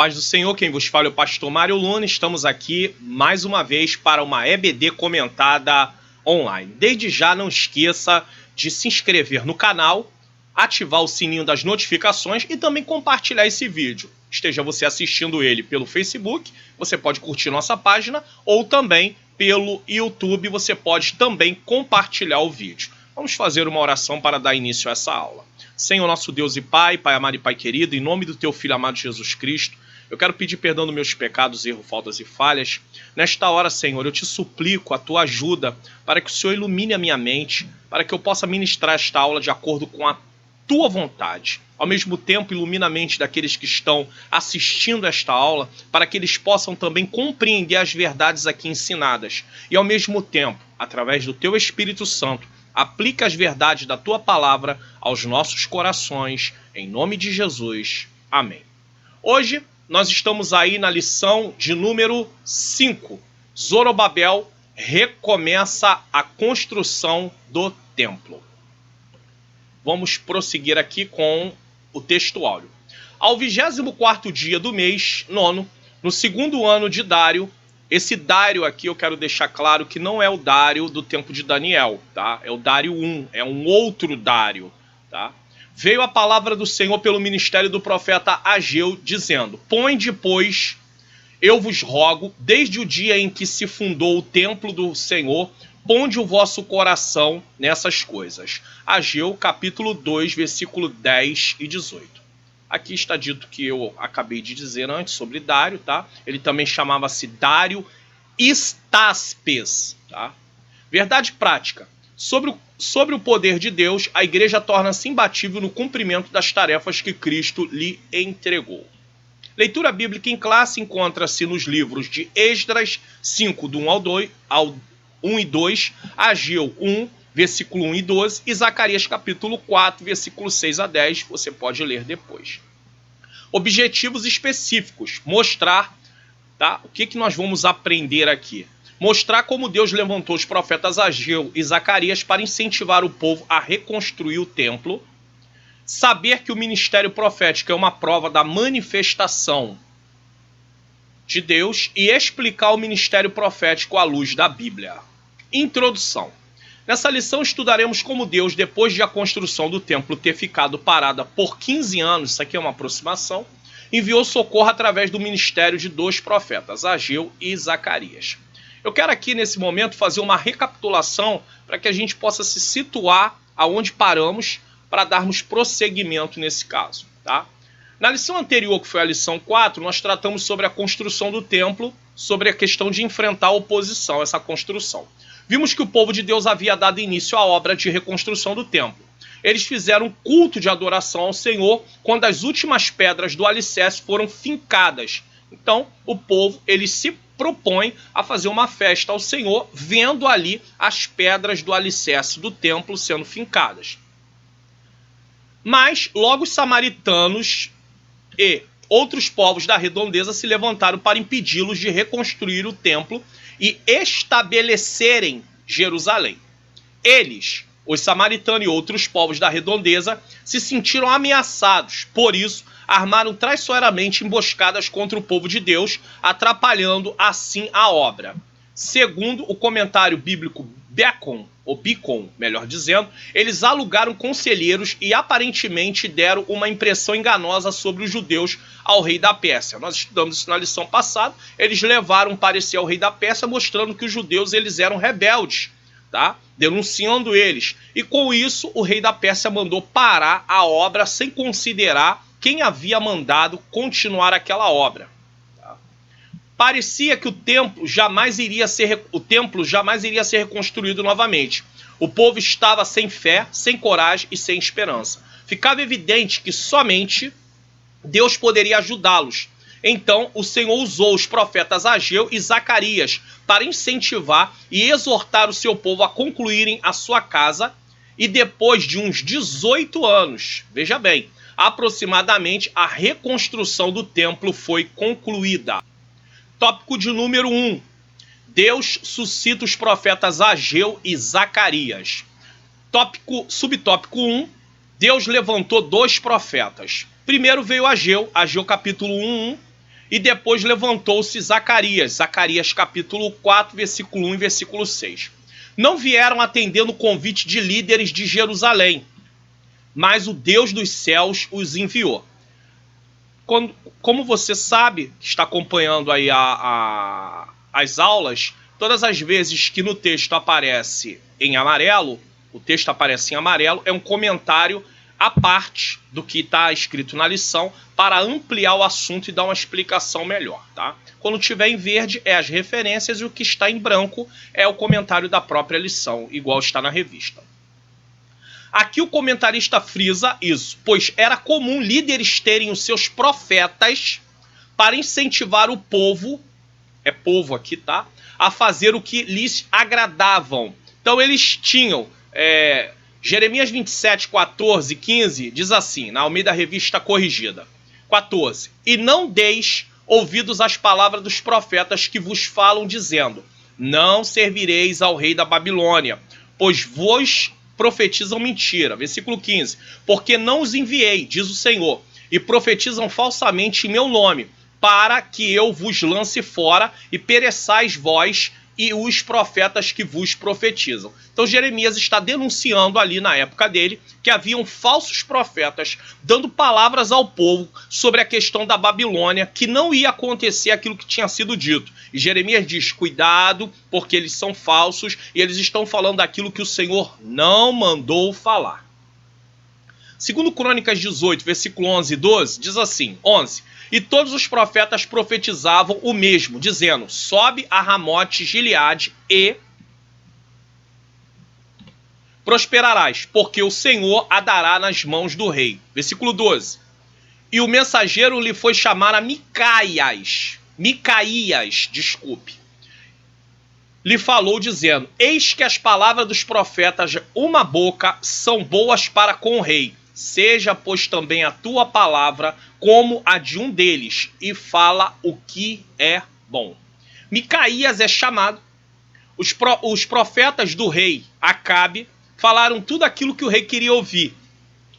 paz do Senhor, quem vos fala é o pastor Mário Luna. Estamos aqui mais uma vez para uma EBD comentada online. Desde já não esqueça de se inscrever no canal, ativar o sininho das notificações e também compartilhar esse vídeo. Esteja você assistindo ele pelo Facebook, você pode curtir nossa página, ou também pelo YouTube, você pode também compartilhar o vídeo. Vamos fazer uma oração para dar início a essa aula. Senhor nosso Deus e Pai, Pai amado e Pai querido, em nome do Teu Filho amado Jesus Cristo, eu quero pedir perdão dos meus pecados, erros, faltas e falhas. Nesta hora, Senhor, eu te suplico a Tua ajuda para que o Senhor ilumine a minha mente, para que eu possa ministrar esta aula de acordo com a Tua vontade. Ao mesmo tempo, ilumina a mente daqueles que estão assistindo esta aula, para que eles possam também compreender as verdades aqui ensinadas. E ao mesmo tempo, através do Teu Espírito Santo, aplica as verdades da Tua palavra aos nossos corações, em nome de Jesus. Amém. Hoje, nós estamos aí na lição de número 5. Zorobabel recomeça a construção do templo. Vamos prosseguir aqui com o texto áureo. Ao 24º dia do mês, nono, no segundo ano de Dário, esse Dário aqui eu quero deixar claro que não é o Dário do tempo de Daniel, tá? É o Dário I, é um outro Dário, tá? Veio a palavra do Senhor pelo ministério do profeta Ageu, dizendo: Ponde, pois, eu vos rogo, desde o dia em que se fundou o templo do Senhor, ponde o vosso coração nessas coisas. Ageu, capítulo 2, versículo 10 e 18. Aqui está dito que eu acabei de dizer antes sobre Dário, tá? Ele também chamava-se Dário Estaspes, tá? Verdade prática. Sobre o poder de Deus, a igreja torna-se imbatível no cumprimento das tarefas que Cristo lhe entregou. Leitura bíblica em classe encontra-se nos livros de Esdras 5, do 1 ao 1 e 2, Ageu 1, versículo 1 e 12, e Zacarias capítulo 4, versículo 6 a 10, você pode ler depois. Objetivos específicos, mostrar, tá? O que nós vamos aprender aqui? Mostrar como Deus levantou os profetas Ageu e Zacarias para incentivar o povo a reconstruir o templo, saber que o ministério profético é uma prova da manifestação de Deus e explicar o ministério profético à luz da Bíblia. Introdução. Nessa lição estudaremos como Deus, depois de a construção do templo ter ficado parada por 15 anos, isso aqui é uma aproximação, enviou socorro através do ministério de dois profetas, Ageu e Zacarias. Eu quero aqui nesse momento fazer uma recapitulação para que a gente possa se situar aonde paramos para darmos prosseguimento nesse caso, tá? Na lição anterior, que foi a lição 4, nós tratamos sobre a construção do templo, sobre a questão de enfrentar a oposição a essa construção. Vimos que o povo de Deus havia dado início à obra de reconstrução do templo. Eles fizeram um culto de adoração ao Senhor quando as últimas pedras do alicerce foram fincadas. Então, o povo, ele se propõe a fazer uma festa ao Senhor, vendo ali as pedras do alicerce do templo sendo fincadas. Mas, logo os samaritanos e outros povos da redondeza se levantaram para impedi-los de reconstruir o templo e estabelecerem Jerusalém. Eles, os samaritanos e outros povos da redondeza, se sentiram ameaçados, por isso armaram traiçoeiramente emboscadas contra o povo de Deus, atrapalhando assim a obra. Segundo o comentário bíblico Bicon, melhor dizendo, eles alugaram conselheiros e aparentemente deram uma impressão enganosa sobre os judeus ao rei da Pérsia. Nós estudamos isso na lição passada. Eles levaram um parecer ao rei da Pérsia mostrando que os judeus eles eram rebeldes, tá? Denunciando eles. E com isso o rei da Pérsia mandou parar a obra sem considerar quem havia mandado continuar aquela obra. Parecia que o templo jamais iria ser reconstruído novamente. O povo estava sem fé, sem coragem e sem esperança. Ficava evidente que somente Deus poderia ajudá-los. Então o Senhor usou os profetas Ageu e Zacarias para incentivar e exortar o seu povo a concluírem a sua casa. E depois de uns 18 anos, veja bem, aproximadamente a reconstrução do templo foi concluída. Tópico de número 1. Deus suscita os profetas Ageu e Zacarias. Subtópico 1. Deus levantou dois profetas. Primeiro veio Ageu capítulo 1, E depois levantou-se Zacarias, Zacarias capítulo 4, versículo 1 e versículo 6. Não vieram atendendo o convite de líderes de Jerusalém, mas o Deus dos céus os enviou. Como você sabe, que está acompanhando aí as aulas, todas as vezes que no texto aparece em amarelo, o texto aparece em amarelo, é um comentário à parte do que está escrito na lição para ampliar o assunto e dar uma explicação melhor, tá? Quando tiver em verde é as referências e o que está em branco é o comentário da própria lição, igual está na revista. Aqui o comentarista frisa isso, pois era comum líderes terem os seus profetas para incentivar o povo, é povo aqui, tá? A fazer o que lhes agradavam. Então eles tinham, Jeremias 27, 14, 15, diz assim, na Almeida Revista Corrigida, 14, e não deis ouvidos às palavras dos profetas que vos falam, dizendo, não servireis ao rei da Babilônia, pois vos profetizam mentira. Versículo 15, porque não os enviei, diz o Senhor, e profetizam falsamente em meu nome, para que eu vos lance fora e pereçais vós e os profetas que vos profetizam. Então Jeremias está denunciando ali na época dele que haviam falsos profetas dando palavras ao povo sobre a questão da Babilônia, que não ia acontecer aquilo que tinha sido dito. E Jeremias diz, cuidado, porque eles são falsos e eles estão falando aquilo que o Senhor não mandou falar. Segundo Crônicas 18, versículo 11 e 12, diz assim, 11, e todos os profetas profetizavam o mesmo, dizendo, sobe a Ramote Gileade e prosperarás, porque o Senhor a dará nas mãos do rei. Versículo 12, e o mensageiro lhe foi chamar a Micaías, lhe falou dizendo, eis que as palavras dos profetas de uma boca são boas para com o rei. Seja, pois, também a tua palavra como a de um deles, e fala o que é bom. Micaías é chamado. Os profetas do rei Acabe falaram tudo aquilo que o rei queria ouvir.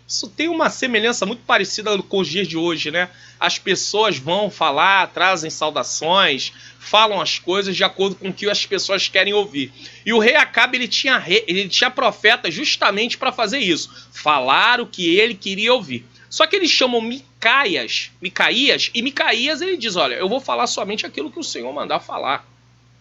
Isso tem uma semelhança muito parecida com os dias de hoje, né? As pessoas vão falar, trazem saudações, falam as coisas de acordo com o que as pessoas querem ouvir. E o rei Acabe, ele tinha profeta justamente para fazer isso. Falar o que ele queria ouvir. Só que eles chamam Micaías, e Micaías ele diz, olha, eu vou falar somente aquilo que o Senhor mandar falar.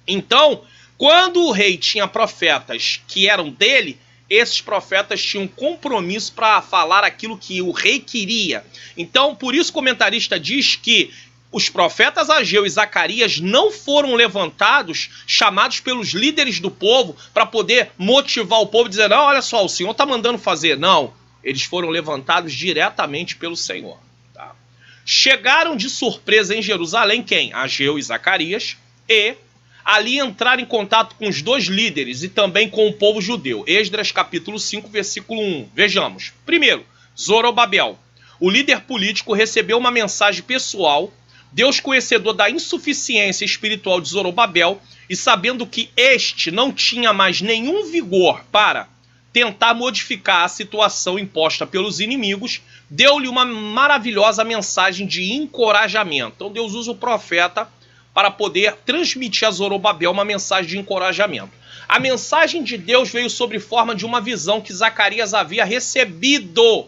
Então, quando o rei tinha profetas que eram dele, esses profetas tinham compromisso para falar aquilo que o rei queria. Então, por isso o comentarista diz que os profetas Ageu e Zacarias não foram levantados, chamados pelos líderes do povo, para poder motivar o povo, dizer, não, olha só, o Senhor está mandando fazer. Não, eles foram levantados diretamente pelo Senhor. Tá? Chegaram de surpresa em Jerusalém quem? Ageu e Zacarias, e ali entraram em contato com os dois líderes e também com o povo judeu. Esdras capítulo 5, versículo 1. Vejamos. Primeiro, Zorobabel. O líder político recebeu uma mensagem pessoal. Deus, conhecedor da insuficiência espiritual de Zorobabel e sabendo que este não tinha mais nenhum vigor para tentar modificar a situação imposta pelos inimigos, deu-lhe uma maravilhosa mensagem de encorajamento. Então Deus usa o profeta para poder transmitir a Zorobabel uma mensagem de encorajamento. A mensagem de Deus veio sob forma de uma visão que Zacarias havia recebido.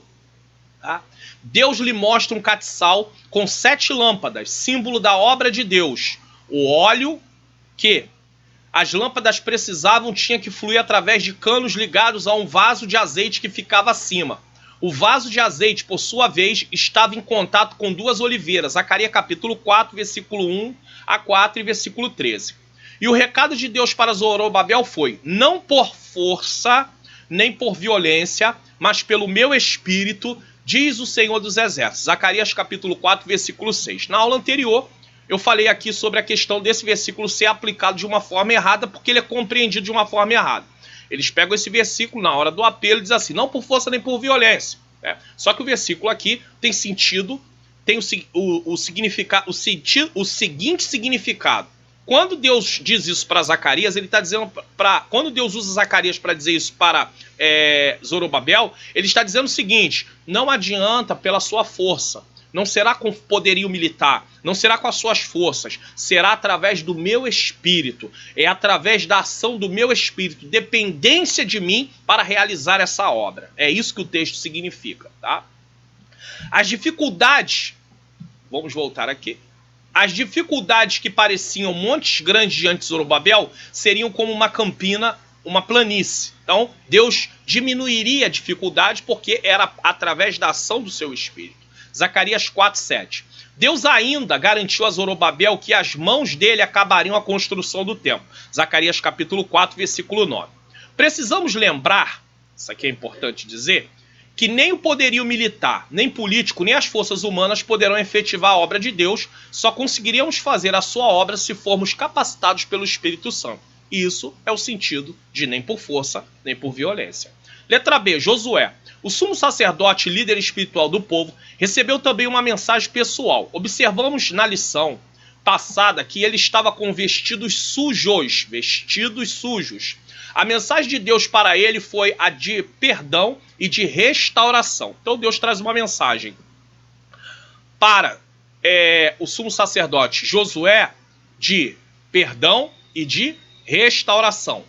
Tá? Deus lhe mostra um catiçal com 7 lâmpadas, símbolo da obra de Deus. O óleo que as lâmpadas precisavam tinha que fluir através de canos ligados a um vaso de azeite que ficava acima. O vaso de azeite, por sua vez, estava em contato com 2 oliveiras. Zacarias capítulo 4, versículo 1 a 4 e versículo 13. E o recado de Deus para Zorobabel foi, não por força, nem por violência, mas pelo meu espírito, diz o Senhor dos Exércitos. Zacarias capítulo 4, versículo 6. Na aula anterior, eu falei aqui sobre a questão desse versículo ser aplicado de uma forma errada, porque ele é compreendido de uma forma errada. Eles pegam esse versículo na hora do apelo e dizem assim, não por força nem por violência. Né? Só que o versículo aqui tem sentido, tem o seguinte significado. Quando Deus diz isso para Zacarias, ele está dizendo quando Deus usa Zacarias para dizer isso para Zorobabel, ele está dizendo o seguinte, não adianta pela sua força, não será com poderio militar, não será com as suas forças, será através do meu espírito, é através da ação do meu espírito, dependência de mim para realizar essa obra. É isso que o texto significa, tá? As dificuldades, vamos voltar aqui, as dificuldades que pareciam montes grandes diante de Zorobabel seriam como uma campina, uma planície. Então, Deus diminuiria a dificuldade porque era através da ação do seu Espírito. Zacarias 4:7. Deus ainda garantiu a Zorobabel que as mãos dele acabariam a construção do templo. Zacarias capítulo 4, versículo 9. Precisamos lembrar, isso aqui é importante dizer, que nem o poderio militar, nem político, nem as forças humanas poderão efetivar a obra de Deus, só conseguiríamos fazer a sua obra se formos capacitados pelo Espírito Santo. E isso é o sentido de nem por força, nem por violência. Letra B, Josué. O sumo sacerdote, líder espiritual do povo, recebeu também uma mensagem pessoal. Observamos na lição passada que ele estava com vestidos sujos. A mensagem de Deus para ele foi a de perdão e de restauração. Então Deus traz uma mensagem para o sumo sacerdote Josué de perdão e de restauração.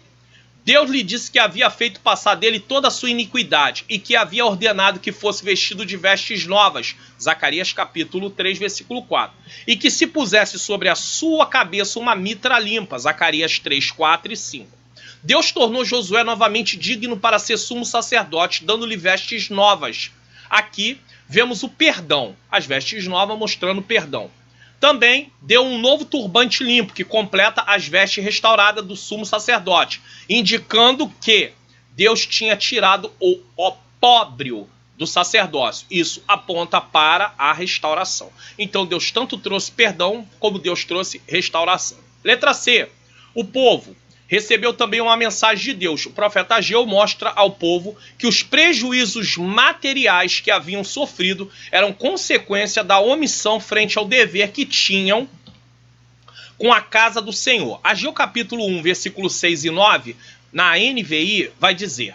Deus lhe disse que havia feito passar dele toda a sua iniquidade e que havia ordenado que fosse vestido de vestes novas, Zacarias capítulo 3, versículo 4, e que se pusesse sobre a sua cabeça uma mitra limpa, Zacarias 3, 4 e 5. Deus tornou Josué novamente digno para ser sumo sacerdote, dando-lhe vestes novas. Aqui vemos o perdão, as vestes novas mostrando perdão. Também deu um novo turbante limpo, que completa as vestes restauradas do sumo sacerdote, indicando que Deus tinha tirado o opróbrio do sacerdócio. Isso aponta para a restauração. Então Deus tanto trouxe perdão, como Deus trouxe restauração. Letra C. O povo recebeu também uma mensagem de Deus. O profeta Ageu mostra ao povo que os prejuízos materiais que haviam sofrido eram consequência da omissão frente ao dever que tinham com a casa do Senhor. Ageu capítulo 1, versículos 6 e 9, na NVI, vai dizer,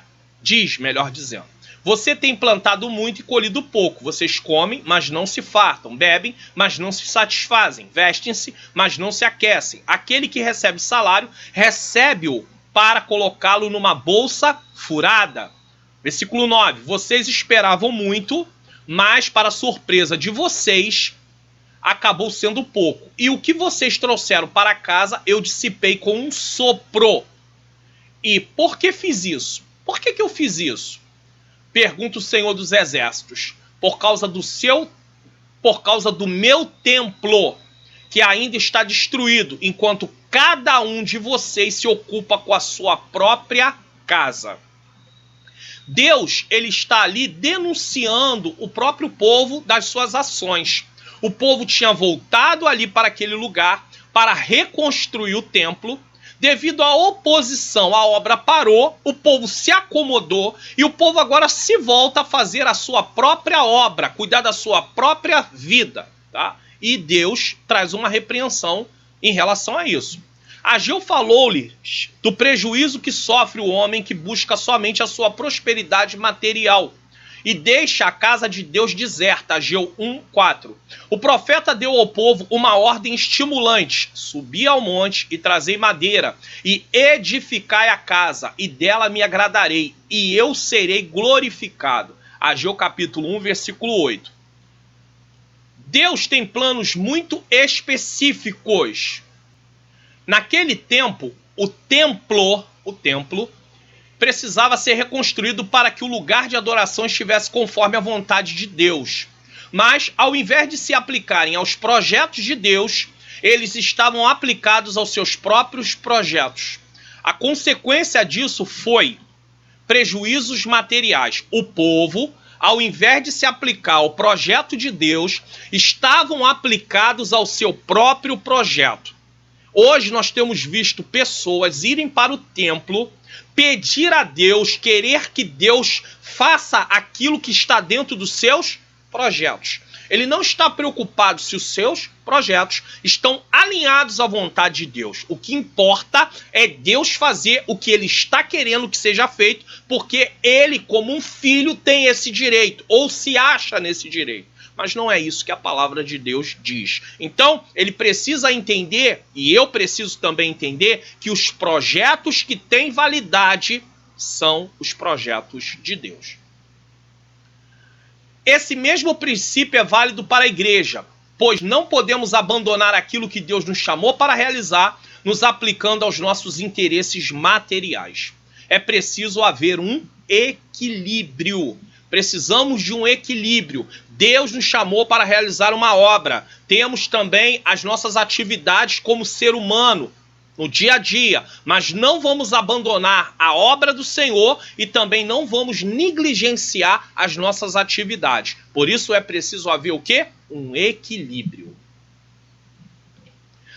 melhor dizendo, você tem plantado muito e colhido pouco. Vocês comem, mas não se fartam. Bebem, mas não se satisfazem. Vestem-se, mas não se aquecem. Aquele que recebe salário, recebe-o para colocá-lo numa bolsa furada. Versículo 9. Vocês esperavam muito, mas para surpresa de vocês, acabou sendo pouco. E o que vocês trouxeram para casa, eu dissipei com um sopro. E por que fiz isso? Por que eu fiz isso? Pergunta o Senhor dos Exércitos, por causa do meu templo, que ainda está destruído, enquanto cada um de vocês se ocupa com a sua própria casa. Deus, ele está ali denunciando o próprio povo das suas ações. O povo tinha voltado ali para aquele lugar para reconstruir o templo. Devido à oposição, a obra parou, o povo se acomodou e o povo agora se volta a fazer a sua própria obra, cuidar da sua própria vida, tá? E Deus traz uma repreensão em relação a isso. Ageu falou-lhes do prejuízo que sofre o homem que busca somente a sua prosperidade material e deixa a casa de Deus deserta, Ageu 1:4. O profeta deu ao povo uma ordem estimulante: subi ao monte e trazei madeira, e edificai a casa, e dela me agradarei, e eu serei glorificado. Ageu capítulo 1, versículo 8. Deus tem planos muito específicos. Naquele tempo, o templo precisava ser reconstruído para que o lugar de adoração estivesse conforme a vontade de Deus. Mas, ao invés de se aplicarem aos projetos de Deus, eles estavam aplicados aos seus próprios projetos. A consequência disso foi prejuízos materiais. O povo, ao invés de se aplicar ao projeto de Deus, estavam aplicados ao seu próprio projeto. Hoje nós temos visto pessoas irem para o templo, pedir a Deus, querer que Deus faça aquilo que está dentro dos seus projetos. Ele não está preocupado se os seus projetos estão alinhados à vontade de Deus. O que importa é Deus fazer o que ele está querendo que seja feito, porque ele, como um filho, tem esse direito, ou se acha nesse direito. mas não é isso que a palavra de Deus diz. Então, ele precisa entender, e eu preciso também entender, que os projetos que têm validade são os projetos de Deus. Esse mesmo princípio é válido para a igreja, pois não podemos abandonar aquilo que Deus nos chamou para realizar, nos aplicando aos nossos interesses materiais. É preciso haver um equilíbrio. Precisamos de um equilíbrio. Deus nos chamou para realizar uma obra. Temos também as nossas atividades como ser humano, no dia a dia, mas não vamos abandonar a obra do Senhor e também não vamos negligenciar as nossas atividades. Por isso é preciso haver o quê? Um equilíbrio.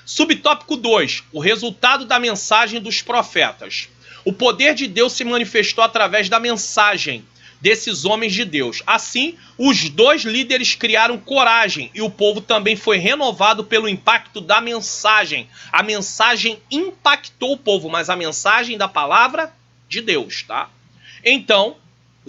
Subtópico 2. O resultado da mensagem dos profetas. O poder de Deus se manifestou através da mensagem desses homens de Deus. Assim, os dois líderes criaram coragem e o povo também foi renovado pelo impacto da mensagem. A mensagem impactou o povo, mas a mensagem da palavra de Deus, tá? Então,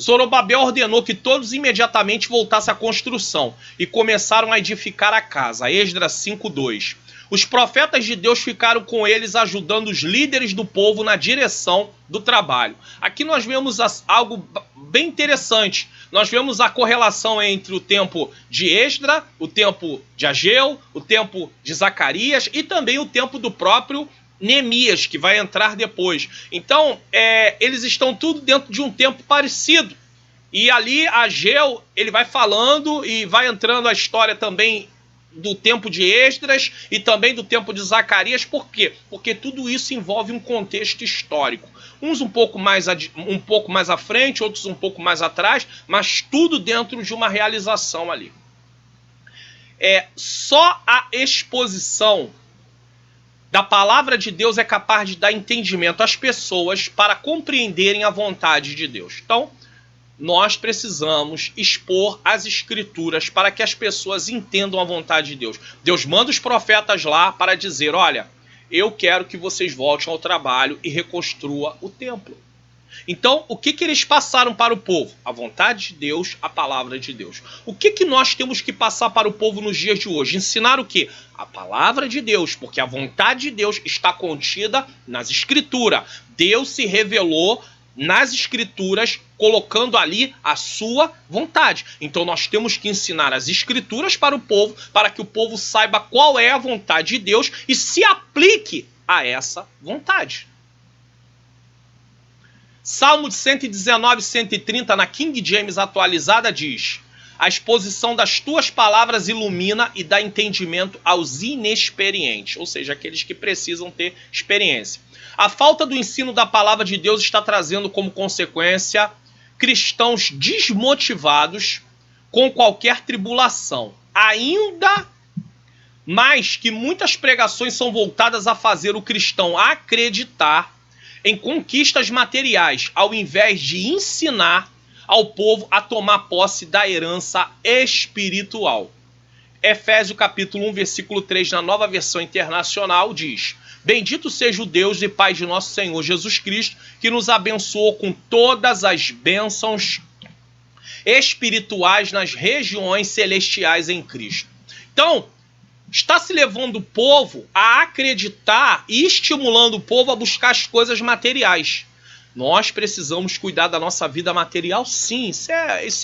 Zorobabel ordenou que todos imediatamente voltassem à construção e começaram a edificar a casa. Esdras 5:2. Os profetas de Deus ficaram com eles ajudando os líderes do povo na direção do trabalho. Aqui nós vemos algo bem interessante. Nós vemos a correlação entre o tempo de Esdras, o tempo de Ageu, o tempo de Zacarias e também o tempo do próprio Neemias, que vai entrar depois. Então, eles estão tudo dentro de um tempo parecido. E ali Ageu, ele vai falando e vai entrando a história também do tempo de Esdras e também do tempo de Zacarias. Por quê? Porque tudo isso envolve um contexto histórico. Uns um pouco mais à frente, outros um pouco mais atrás, mas tudo dentro de uma realização ali. Só a exposição da palavra de Deus é capaz de dar entendimento às pessoas para compreenderem a vontade de Deus. Então, nós precisamos expor as escrituras para que as pessoas entendam a vontade de Deus. Deus manda os profetas lá para dizer, olha, eu quero que vocês voltem ao trabalho e reconstrua o templo. Então, o que eles passaram para o povo? A vontade de Deus, a palavra de Deus. O que nós temos que passar para o povo nos dias de hoje? Ensinar o quê? A palavra de Deus, porque a vontade de Deus está contida nas escrituras. Deus se revelou nas escrituras, colocando ali a sua vontade. Então nós temos que ensinar as escrituras para o povo, para que o povo saiba qual é a vontade de Deus e se aplique a essa vontade. Salmo 119, 130, na King James atualizada, diz: a exposição das tuas palavras ilumina e dá entendimento aos inexperientes, ou seja, aqueles que precisam ter experiência. A falta do ensino da palavra de Deus está trazendo como consequência cristãos desmotivados com qualquer tribulação. Ainda mais que muitas pregações são voltadas a fazer o cristão acreditar em conquistas materiais, ao invés de ensinar ao povo a tomar posse da herança espiritual. Efésios capítulo 1, versículo 3, na Nova Versão Internacional, diz: bendito seja o Deus e Pai de nosso Senhor Jesus Cristo, que nos abençoou com todas as bênçãos espirituais nas regiões celestiais em Cristo. Então, está se levando o povo a acreditar e estimulando o povo a buscar as coisas materiais. Nós precisamos cuidar da nossa vida material, sim, isso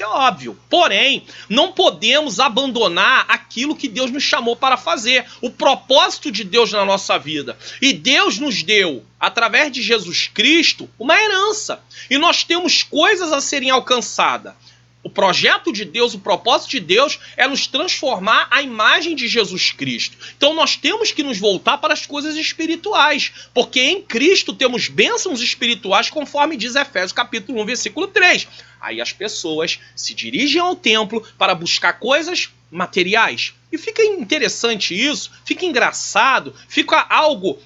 é óbvio. Porém, não podemos abandonar aquilo que Deus nos chamou para fazer, o propósito de Deus na nossa vida. E Deus nos deu, através de Jesus Cristo, uma herança. E nós temos coisas a serem alcançadas. O projeto de Deus, o propósito de Deus é nos transformar à imagem de Jesus Cristo. Então nós temos que nos voltar para as coisas espirituais, porque em Cristo temos bênçãos espirituais, conforme diz Efésios capítulo 1, versículo 3. Aí as pessoas se dirigem ao templo para buscar coisas materiais. E fica interessante isso, fica engraçado, fica algo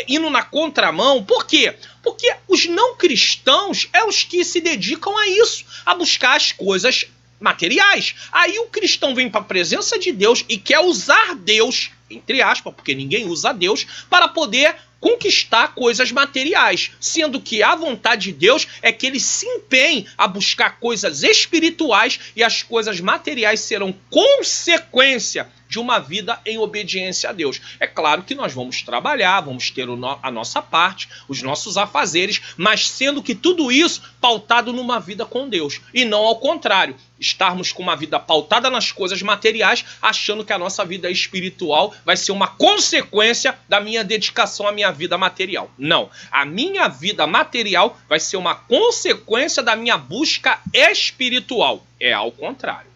indo na contramão. Por quê? Porque os não cristãos é os que se dedicam a isso, a buscar as coisas materiais. Aí o cristão vem para a presença de Deus e quer usar Deus, entre aspas, porque ninguém usa Deus, para poder conquistar coisas materiais, sendo que a vontade de Deus é que ele se empenhe a buscar coisas espirituais e as coisas materiais serão consequência de uma vida em obediência a Deus. É claro que nós vamos trabalhar, vamos ter a nossa parte, os nossos afazeres, mas sendo que tudo isso pautado numa vida com Deus, e não ao contrário, estarmos com uma vida pautada nas coisas materiais, achando que a nossa vida espiritual vai ser uma consequência da minha dedicação à minha vida material. Não, a minha vida material vai ser uma consequência da minha busca espiritual. É ao contrário.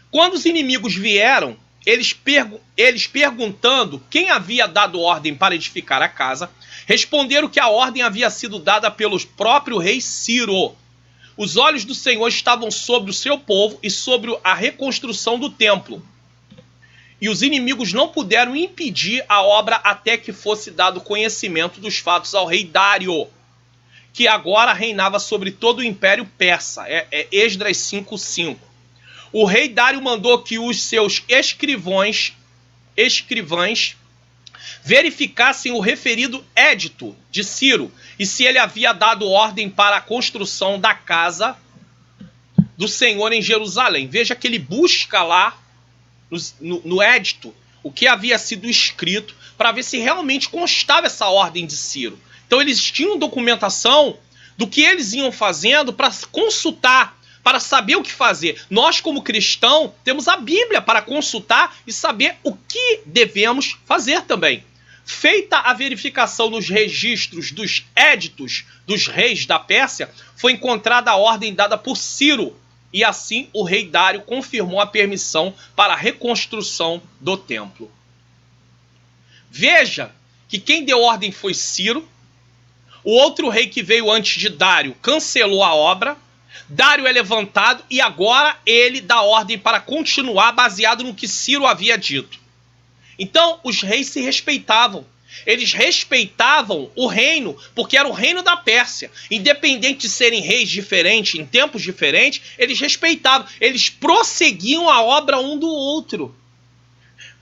Quando os inimigos vieram, eles perguntando quem havia dado ordem para edificar a casa, responderam que a ordem havia sido dada pelo próprio rei Ciro. Os olhos do Senhor estavam sobre o seu povo e sobre a reconstrução do templo. E os inimigos não puderam impedir a obra até que fosse dado conhecimento dos fatos ao rei Dário, que agora reinava sobre todo o império persa. Esdras 5:5. O rei Dário mandou que os seus escrivães verificassem o referido édito de Ciro e se ele havia dado ordem para a construção da casa do Senhor em Jerusalém. Veja que ele busca lá no édito o que havia sido escrito para ver se realmente constava essa ordem de Ciro. Então eles tinham documentação do que eles iam fazendo para consultar, para saber o que fazer. Nós, como cristãos, temos a Bíblia para consultar e saber o que devemos fazer também. Feita a verificação nos registros dos éditos dos reis da Pérsia, foi encontrada a ordem dada por Ciro, e assim o rei Dário confirmou a permissão para a reconstrução do templo. Veja que quem deu ordem foi Ciro, o outro rei que veio antes de Dário cancelou a obra, Dário é levantado e agora ele dá ordem para continuar baseado no que Ciro havia dito. Então os reis se respeitavam. Eles respeitavam o reino porque era o reino da Pérsia. Independente de serem reis diferentes, em tempos diferentes, eles respeitavam. Eles prosseguiam a obra um do outro.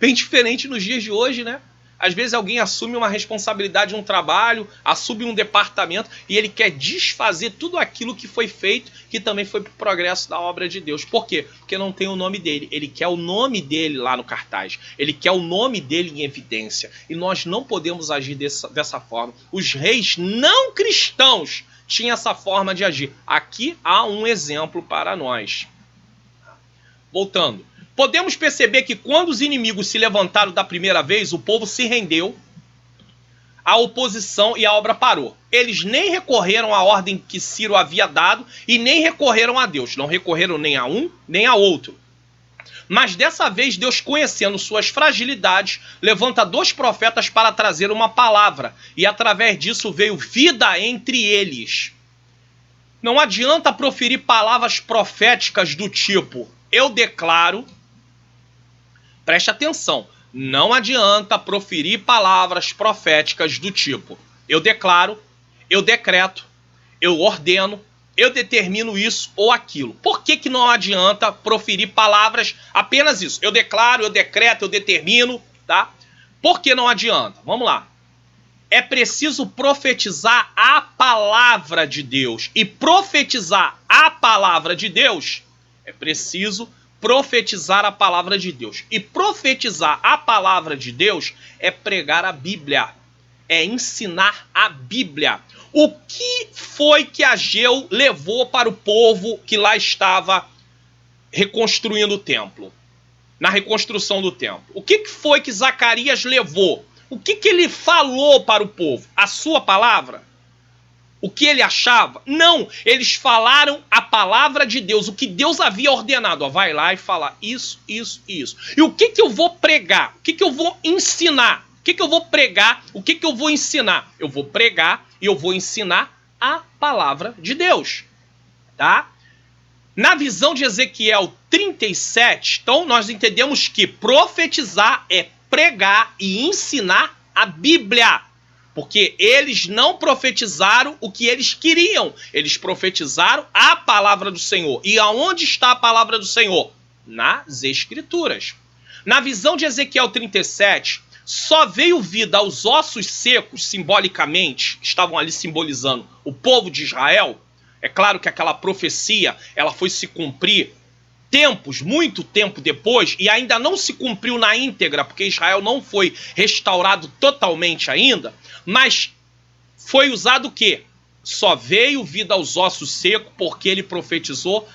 Bem diferente nos dias de hoje, né? Às vezes alguém assume uma responsabilidade, um trabalho, assume um departamento e ele quer desfazer tudo aquilo que foi feito, que também foi para o progresso da obra de Deus. Por quê? Porque não tem o nome dele. Ele quer o nome dele lá no cartaz. Ele quer o nome dele em evidência. E nós não podemos agir dessa forma. Os reis não cristãos tinham essa forma de agir. Aqui há um exemplo para nós. Voltando. Podemos perceber que quando os inimigos se levantaram da primeira vez, o povo se rendeu à oposição e a obra parou. Eles nem recorreram à ordem que Ciro havia dado e nem recorreram a Deus. Não recorreram nem a um, nem a outro. Mas dessa vez, Deus, conhecendo suas fragilidades, levanta 2 profetas para trazer uma palavra. E através disso veio vida entre eles. Não adianta proferir palavras proféticas do tipo, eu declaro. Preste atenção, não adianta proferir palavras proféticas do tipo, eu declaro, eu decreto, eu ordeno, eu determino isso ou aquilo. Por que não adianta proferir palavras apenas isso? Eu declaro, eu decreto, eu determino, tá? Por que não adianta? Vamos lá. É preciso profetizar a palavra de Deus. E profetizar a palavra de Deus, é preciso profetizar a palavra de Deus. E profetizar a palavra de Deus é pregar a Bíblia. É ensinar a Bíblia. O que foi que Ageu levou para o povo que lá estava reconstruindo o templo? Na reconstrução do templo. O que foi que Zacarias levou? O que ele falou para o povo? A sua palavra? O que ele achava? Não, eles falaram a palavra de Deus, o que Deus havia ordenado. Ó, vai lá e fala isso, isso e isso. E o que eu vou pregar? O que eu vou ensinar? O que eu vou pregar? O que eu vou ensinar? Eu vou pregar e eu vou ensinar a palavra de Deus. Tá? Na visão de Ezequiel 37, então nós entendemos que profetizar é pregar e ensinar a Bíblia. Porque eles não profetizaram o que eles queriam. Eles profetizaram a palavra do Senhor. E aonde está a palavra do Senhor? Nas Escrituras. Na visão de Ezequiel 37, Só veio vida aos ossos secos, simbolicamente, que estavam ali simbolizando o povo de Israel. É claro que aquela profecia ela foi se cumprir muito tempo depois, e ainda não se cumpriu na íntegra, porque Israel não foi restaurado totalmente ainda, mas foi usado o quê? Só veio vida aos ossos secos porque ele profetizou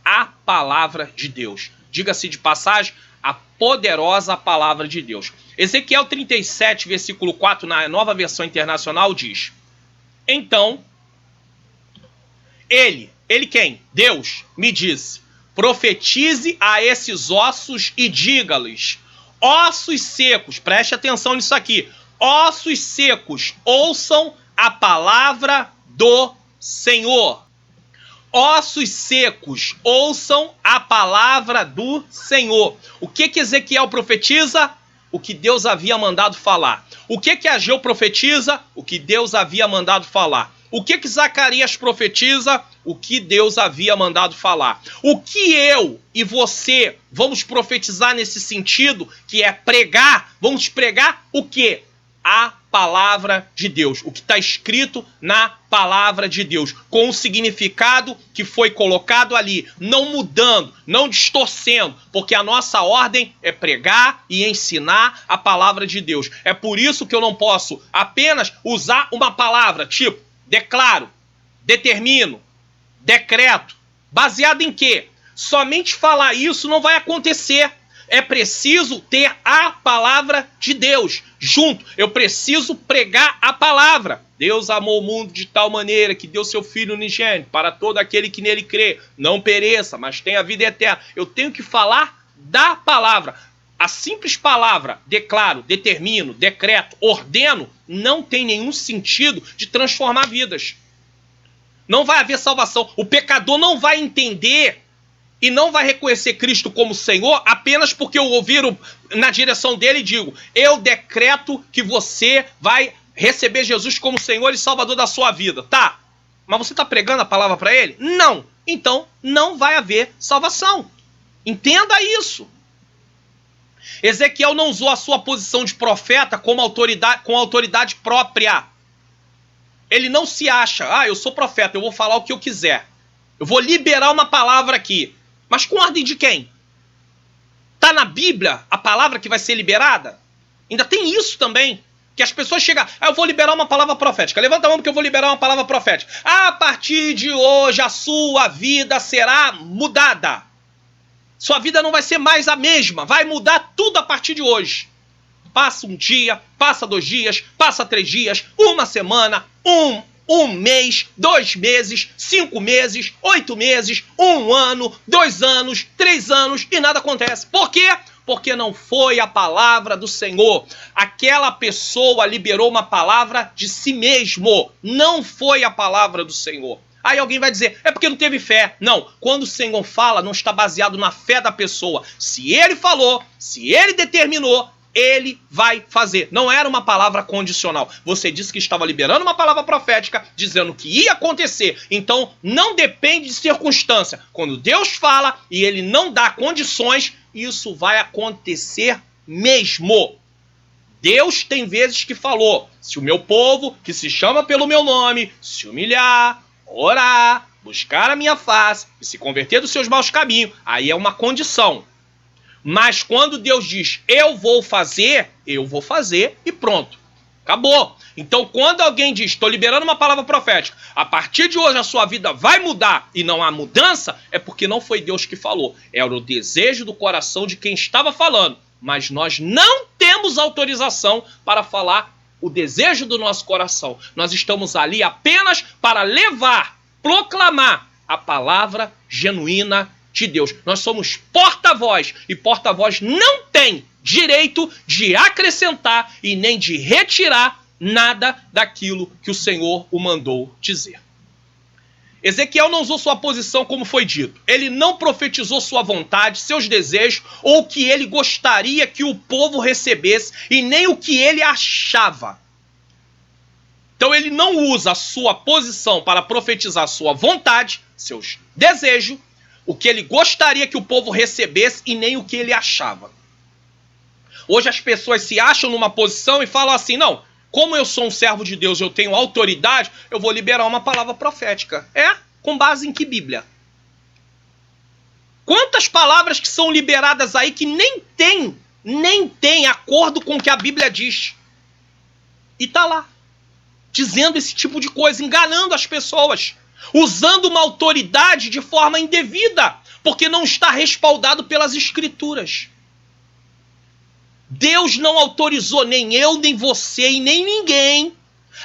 a palavra de Deus. Diga-se de passagem, a poderosa palavra de Deus. Ezequiel 37, versículo 4, na Nova Versão Internacional, diz: então, ele quem? Deus, me disse: profetize a esses ossos e diga-lhes: ossos secos, preste atenção nisso aqui, ossos secos, ouçam a palavra do Senhor. Ossos secos, ouçam a palavra do Senhor. O que Ezequiel profetiza? O que Deus havia mandado falar. O que Ageu profetiza? O que Deus havia mandado falar. O que Zacarias profetiza? O que Deus havia mandado falar. O que eu e você vamos profetizar nesse sentido, que é pregar, vamos pregar o quê? A palavra de Deus, o que está escrito na palavra de Deus, com o significado que foi colocado ali, não mudando, não distorcendo, porque a nossa ordem é pregar e ensinar a palavra de Deus. É por isso que eu não posso apenas usar uma palavra, tipo, declaro, determino, decreto, baseado em quê? Somente falar isso não vai acontecer. É preciso ter a palavra de Deus junto. Eu preciso pregar a palavra. Deus amou o mundo de tal maneira que deu seu Filho unigênito para todo aquele que nele crê, não pereça, mas tenha vida eterna. Eu tenho que falar da palavra. A simples palavra, declaro, determino, decreto, ordeno, não tem nenhum sentido de transformar vidas. Não vai haver salvação. O pecador não vai entender e não vai reconhecer Cristo como Senhor apenas porque eu ouvir na direção dele e digo: eu decreto que você vai receber Jesus como Senhor e Salvador da sua vida. Tá, mas você está pregando a palavra para ele? Não. Então não vai haver salvação. Entenda isso. Ezequiel não usou a sua posição de profeta com autoridade própria. Ele não se acha: eu sou profeta, eu vou falar o que eu quiser. Eu vou liberar uma palavra aqui. Mas com ordem de quem? Está na Bíblia a palavra que vai ser liberada? Ainda tem isso também. Que as pessoas chegam: eu vou liberar uma palavra profética. Levanta a mão porque eu vou liberar uma palavra profética. A partir de hoje a sua vida será mudada. Sua vida não vai ser mais a mesma. Vai mudar tudo a partir de hoje. Passa um dia, passa 2 dias, passa 3 dias, uma semana, um mês, 2 meses, 5 meses, 8 meses, 1 ano, 2 anos, 3 anos e nada acontece. Por quê? Porque não foi a palavra do Senhor. Aquela pessoa liberou uma palavra de si mesmo. Não foi a palavra do Senhor. Aí alguém vai dizer: é porque não teve fé. Não, quando o Senhor fala, não está baseado na fé da pessoa. Se ele falou, se ele determinou, ele vai fazer. Não era uma palavra condicional. Você disse que estava liberando uma palavra profética, dizendo que ia acontecer. Então, não depende de circunstância. Quando Deus fala e ele não dá condições, isso vai acontecer mesmo. Deus tem vezes que falou: se o meu povo, que se chama pelo meu nome, se humilhar, orar, buscar a minha face e se converter dos seus maus caminhos, aí é uma condição. Mas quando Deus diz: eu vou fazer e pronto. Acabou. Então quando alguém diz: estou liberando uma palavra profética, a partir de hoje a sua vida vai mudar e não há mudança, é porque não foi Deus que falou. Era o desejo do coração de quem estava falando. Mas nós não temos autorização para falar o desejo do nosso coração. Nós estamos ali apenas para levar, proclamar a palavra genuína de Deus. Nós somos porta-voz e porta-voz não tem direito de acrescentar e nem de retirar nada daquilo que o Senhor o mandou dizer. Ezequiel não usou sua posição como foi dito. Ele não profetizou sua vontade, seus desejos ou o que ele gostaria que o povo recebesse e nem o que ele achava. Então ele não usa a sua posição para profetizar sua vontade, seus desejos, o que ele gostaria que o povo recebesse e nem o que ele achava. Hoje as pessoas se acham numa posição e falam assim, não, como eu sou um servo de Deus, eu tenho autoridade, eu vou liberar uma palavra profética. Com base em que Bíblia? Quantas palavras que são liberadas aí que nem tem acordo com o que a Bíblia diz? E tá lá, dizendo esse tipo de coisa, enganando as pessoas, usando uma autoridade de forma indevida, porque não está respaldado pelas Escrituras. Deus não autorizou nem eu, nem você e nem ninguém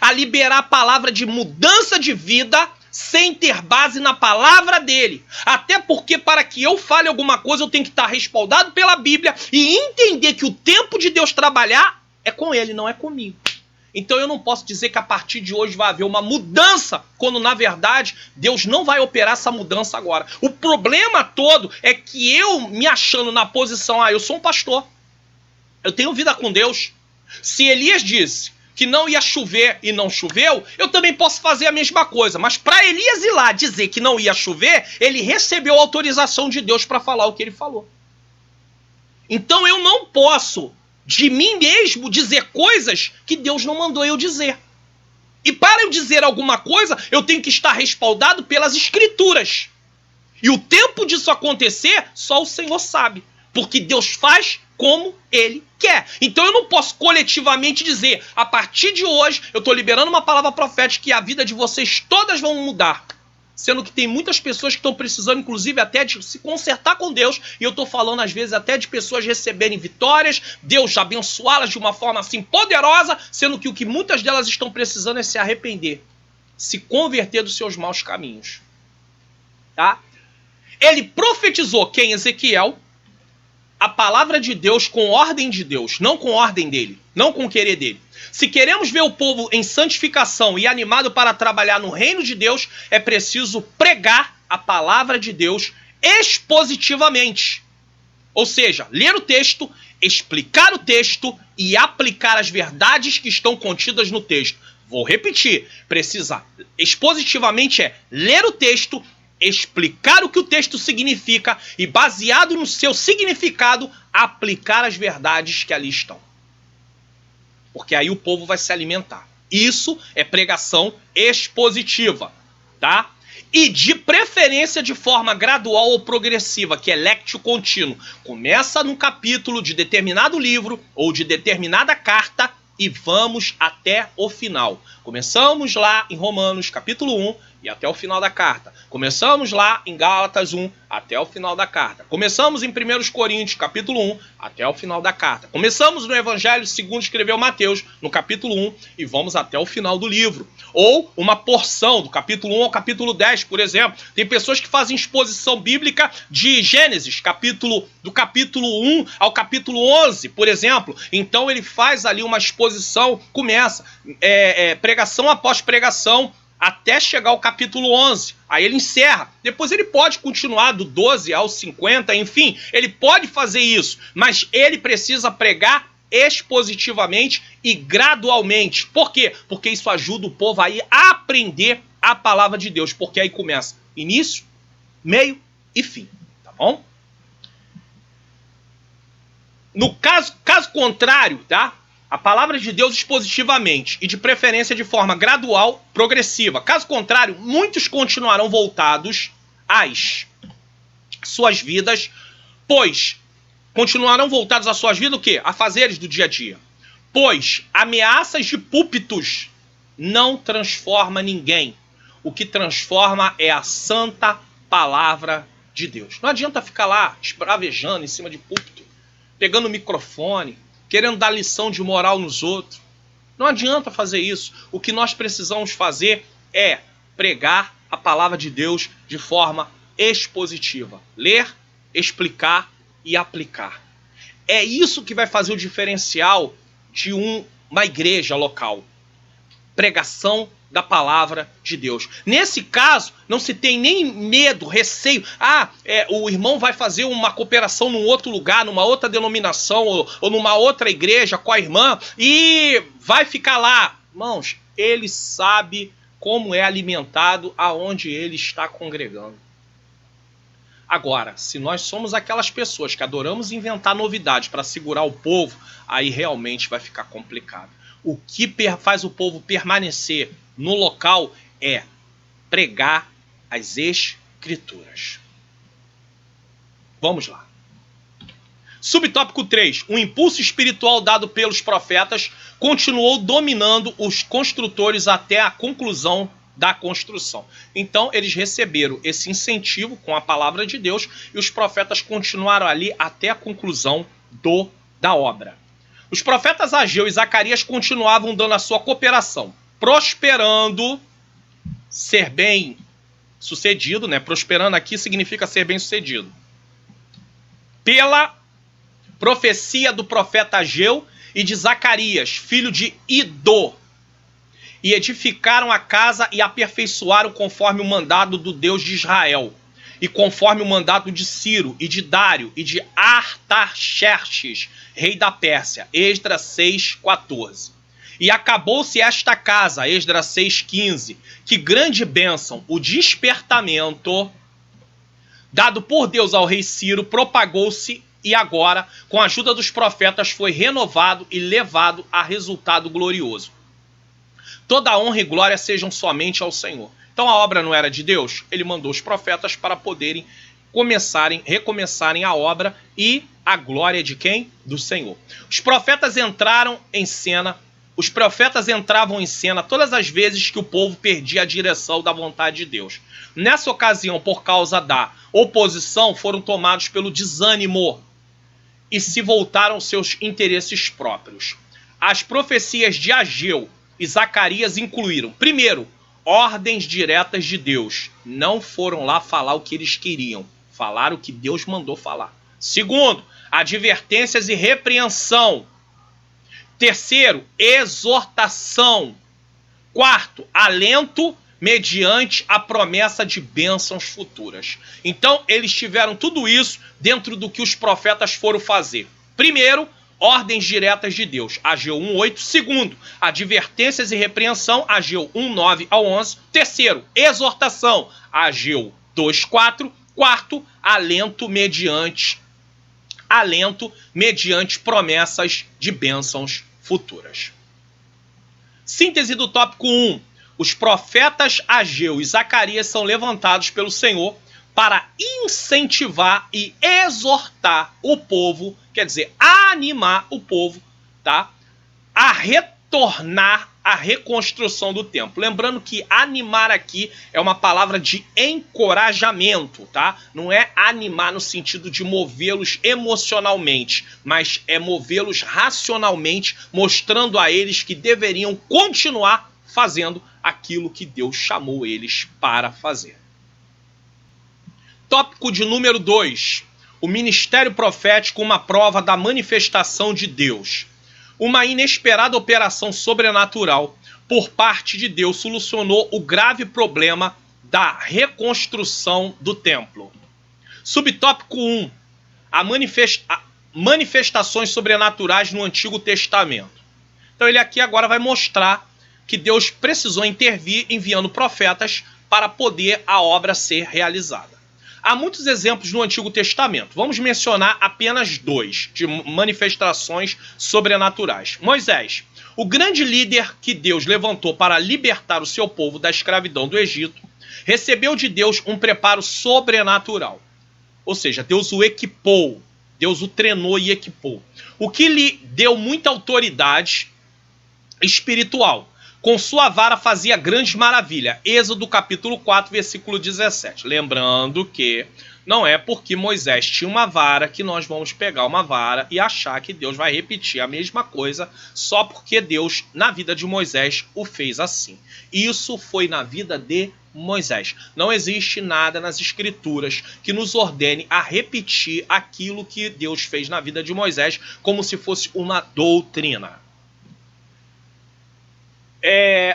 a liberar a palavra de mudança de vida sem ter base na palavra dele. Até porque para que eu fale alguma coisa eu tenho que estar respaldado pela Bíblia e entender que o tempo de Deus trabalhar é com ele, não é comigo. Então eu não posso dizer que a partir de hoje vai haver uma mudança, quando na verdade Deus não vai operar essa mudança agora. O problema todo é que eu me achando na posição, eu sou um pastor, eu tenho vida com Deus. Se Elias disse que não ia chover e não choveu, eu também posso fazer a mesma coisa. Mas para Elias ir lá dizer que não ia chover, ele recebeu a autorização de Deus para falar o que ele falou. Então eu não posso de mim mesmo dizer coisas que Deus não mandou eu dizer. E para eu dizer alguma coisa, eu tenho que estar respaldado pelas Escrituras. E o tempo disso acontecer, só o Senhor sabe. Porque Deus faz como Ele quer. Então eu não posso coletivamente dizer, a partir de hoje, eu estou liberando uma palavra profética e a vida de vocês todas vão mudar. Sendo que tem muitas pessoas que estão precisando, inclusive, até de se consertar com Deus. E eu estou falando, às vezes, até de pessoas receberem vitórias, Deus abençoá-las de uma forma assim poderosa, sendo que o que muitas delas estão precisando é se arrepender, se converter dos seus maus caminhos. Tá? Ele profetizou quem? Ezequiel, a palavra de Deus com ordem de Deus, não com ordem dele, não com querer dele. Se queremos ver o povo em santificação e animado para trabalhar no reino de Deus, é preciso pregar a palavra de Deus expositivamente. Ou seja, ler o texto, explicar o texto e aplicar as verdades que estão contidas no texto. Vou repetir, precisa expositivamente ler o texto, explicar o que o texto significa e, baseado no seu significado, aplicar as verdades que ali estão. Porque aí o povo vai se alimentar. Isso é pregação expositiva, tá? E de preferência de forma gradual ou progressiva, que é lectio contínuo. Começa num capítulo de determinado livro ou de determinada carta e vamos até o final. Começamos lá em Romanos capítulo 1 e até o final da carta. Começamos lá em Gálatas 1 até o final da carta. Começamos em 1 Coríntios capítulo 1 até o final da carta. Começamos no Evangelho segundo escreveu Mateus, no capítulo 1, e vamos até o final do livro. Ou uma porção do capítulo 1 ao capítulo 10, por exemplo. Tem pessoas que fazem exposição bíblica de Gênesis, do capítulo 1 ao capítulo 11, por exemplo. Então ele faz ali uma exposição, começa pregação após pregação, até chegar ao capítulo 11. Aí ele encerra. Depois ele pode continuar do 12 ao 50, enfim, ele pode fazer isso, mas ele precisa pregar expositivamente e gradualmente. Por quê? Porque isso ajuda o povo a ir a aprender a palavra de Deus, porque aí começa início, meio e fim, tá bom? No caso contrário, tá? A palavra de Deus expositivamente e de preferência de forma gradual, progressiva. Caso contrário, muitos continuarão voltados às suas vidas, pois continuarão voltados às suas vidas o quê? A fazeres do dia a dia. Pois ameaças de púlpitos não transforma ninguém. O que transforma é a santa palavra de Deus. Não adianta ficar lá esbravejando em cima de púlpito, pegando o microfone, querendo dar lição de moral nos outros. Não adianta fazer isso. O que nós precisamos fazer é pregar a palavra de Deus de forma expositiva. Ler, explicar e aplicar. É isso que vai fazer o diferencial de uma igreja local. Pregação da palavra de Deus. Nesse caso, não se tem nem medo, receio. O irmão vai fazer uma cooperação num outro lugar, numa outra denominação ou numa outra igreja com a irmã e vai ficar lá. Irmãos, ele sabe como é alimentado aonde ele está congregando. Agora, se nós somos aquelas pessoas que adoramos inventar novidades para segurar o povo, aí realmente vai ficar complicado. O que faz o povo permanecer no local é pregar as Escrituras. Vamos lá. Subtópico 3. O impulso espiritual dado pelos profetas continuou dominando os construtores até a conclusão da construção. Então, eles receberam esse incentivo com a palavra de Deus e os profetas continuaram ali até a conclusão da obra. Os profetas Ageu e Zacarias continuavam dando a sua cooperação, prosperando, ser bem sucedido, né? Prosperando aqui significa ser bem sucedido. Pela profecia do profeta Ageu e de Zacarias, filho de Idô, e edificaram a casa e aperfeiçoaram conforme o mandado do Deus de Israel, e conforme o mandado de Ciro, e de Dário, e de Artaxerxes, rei da Pérsia. Esdras 6:14. E acabou-se esta casa, Esdras 6:15, que grande bênção, o despertamento dado por Deus ao rei Ciro propagou-se e agora, com a ajuda dos profetas, foi renovado e levado a resultado glorioso. Toda a honra e glória sejam somente ao Senhor. Então a obra não era de Deus? Ele mandou os profetas para poderem recomeçarem a obra, e a glória de quem? Do Senhor. Os profetas entravam em cena todas as vezes que o povo perdia a direção da vontade de Deus. Nessa ocasião, por causa da oposição, foram tomados pelo desânimo e se voltaram aos seus interesses próprios. As profecias de Ageu e Zacarias incluíram, primeiro, ordens diretas de Deus. Não foram lá falar o que eles queriam, falaram o que Deus mandou falar. Segundo, advertências e repreensão. Terceiro, exortação. Quarto, alento mediante a promessa de bênçãos futuras. Então, eles tiveram tudo isso dentro do que os profetas foram fazer. Primeiro, ordens diretas de Deus, Ageu 1:8. Segundo, advertências e repreensão, Ageu 1:9-11. Terceiro, exortação, Ageu 2:4. Quarto, alento mediante promessas de bênçãos futuras. Síntese do tópico 1. Os profetas Ageu e Zacarias são levantados pelo Senhor para incentivar e exortar o povo, quer dizer, animar o povo, tá? A retornar à reconstrução do templo. Lembrando que animar aqui é uma palavra de encorajamento, tá? Não é animar no sentido de movê-los emocionalmente, mas é movê-los racionalmente, mostrando a eles que deveriam continuar fazendo aquilo que Deus chamou eles para fazer. Tópico de número 2. O ministério profético, uma prova da manifestação de Deus. Uma inesperada operação sobrenatural por parte de Deus solucionou o grave problema da reconstrução do templo. Subtópico 1. Manifestações sobrenaturais no Antigo Testamento. Então ele aqui agora vai mostrar que Deus precisou intervir enviando profetas para poder a obra ser realizada. Há muitos exemplos no Antigo Testamento. Vamos mencionar apenas 2 de manifestações sobrenaturais. Moisés, o grande líder que Deus levantou para libertar o seu povo da escravidão do Egito, recebeu de Deus um preparo sobrenatural. Ou seja, Deus o equipou, Deus o treinou e equipou. O que lhe deu muita autoridade espiritual. Com sua vara fazia grandes maravilhas. Êxodo capítulo 4, versículo 17. Lembrando que não é porque Moisés tinha uma vara que nós vamos pegar uma vara e achar que Deus vai repetir a mesma coisa só porque Deus, na vida de Moisés, o fez assim. Isso foi na vida de Moisés. Não existe nada nas escrituras que nos ordene a repetir aquilo que Deus fez na vida de Moisés como se fosse uma doutrina.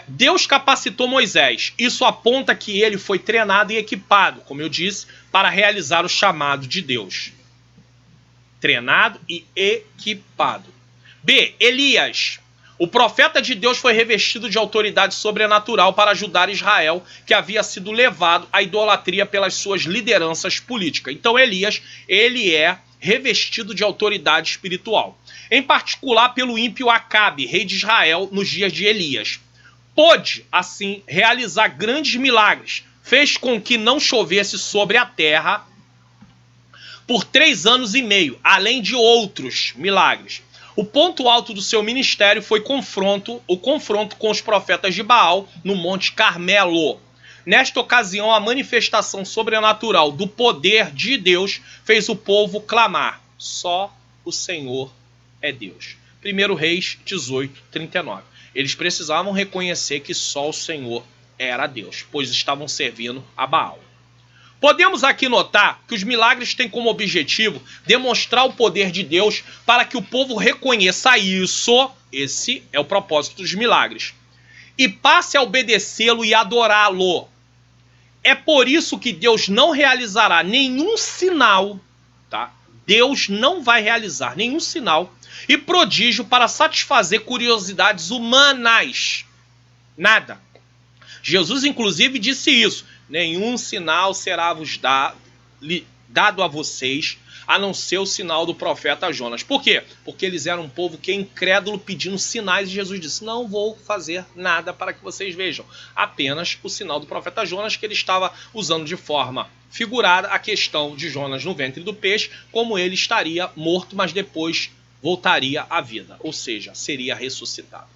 Deus capacitou Moisés. Isso aponta que ele foi treinado e equipado, como eu disse, para realizar o chamado de Deus. Treinado e equipado. B. Elias. O profeta de Deus foi revestido de autoridade sobrenatural para ajudar Israel, que havia sido levado à idolatria pelas suas lideranças políticas. Então Elias, ele é revestido de autoridade espiritual. Em particular pelo ímpio Acabe, rei de Israel, nos dias de Elias. Pôde, assim, realizar grandes milagres. Fez com que não chovesse sobre a terra por 3 anos e meio, além de outros milagres. O ponto alto do seu ministério foi o confronto com os profetas de Baal no Monte Carmelo. Nesta ocasião, a manifestação sobrenatural do poder de Deus fez o povo clamar: só o Senhor é Deus. 1 Reis 18, 39. Eles precisavam reconhecer que só o Senhor era Deus, pois estavam servindo a Baal. Podemos aqui notar que os milagres têm como objetivo demonstrar o poder de Deus para que o povo reconheça isso. Esse é o propósito dos milagres. E passe a obedecê-lo e adorá-lo. É por isso que Deus não realizará nenhum sinal, tá? Deus não vai realizar nenhum sinal e prodígio para satisfazer curiosidades humanas. Nada. Jesus, inclusive, disse isso. Nenhum sinal será vos dado a vocês, a não ser o sinal do profeta Jonas. Por quê? Porque eles eram um povo que é incrédulo pedindo sinais, e Jesus disse: não vou fazer nada para que vocês vejam. Apenas o sinal do profeta Jonas, que ele estava usando de forma figurada a questão de Jonas no ventre do peixe, como ele estaria morto, mas depois voltaria à vida. Ou seja, seria ressuscitado.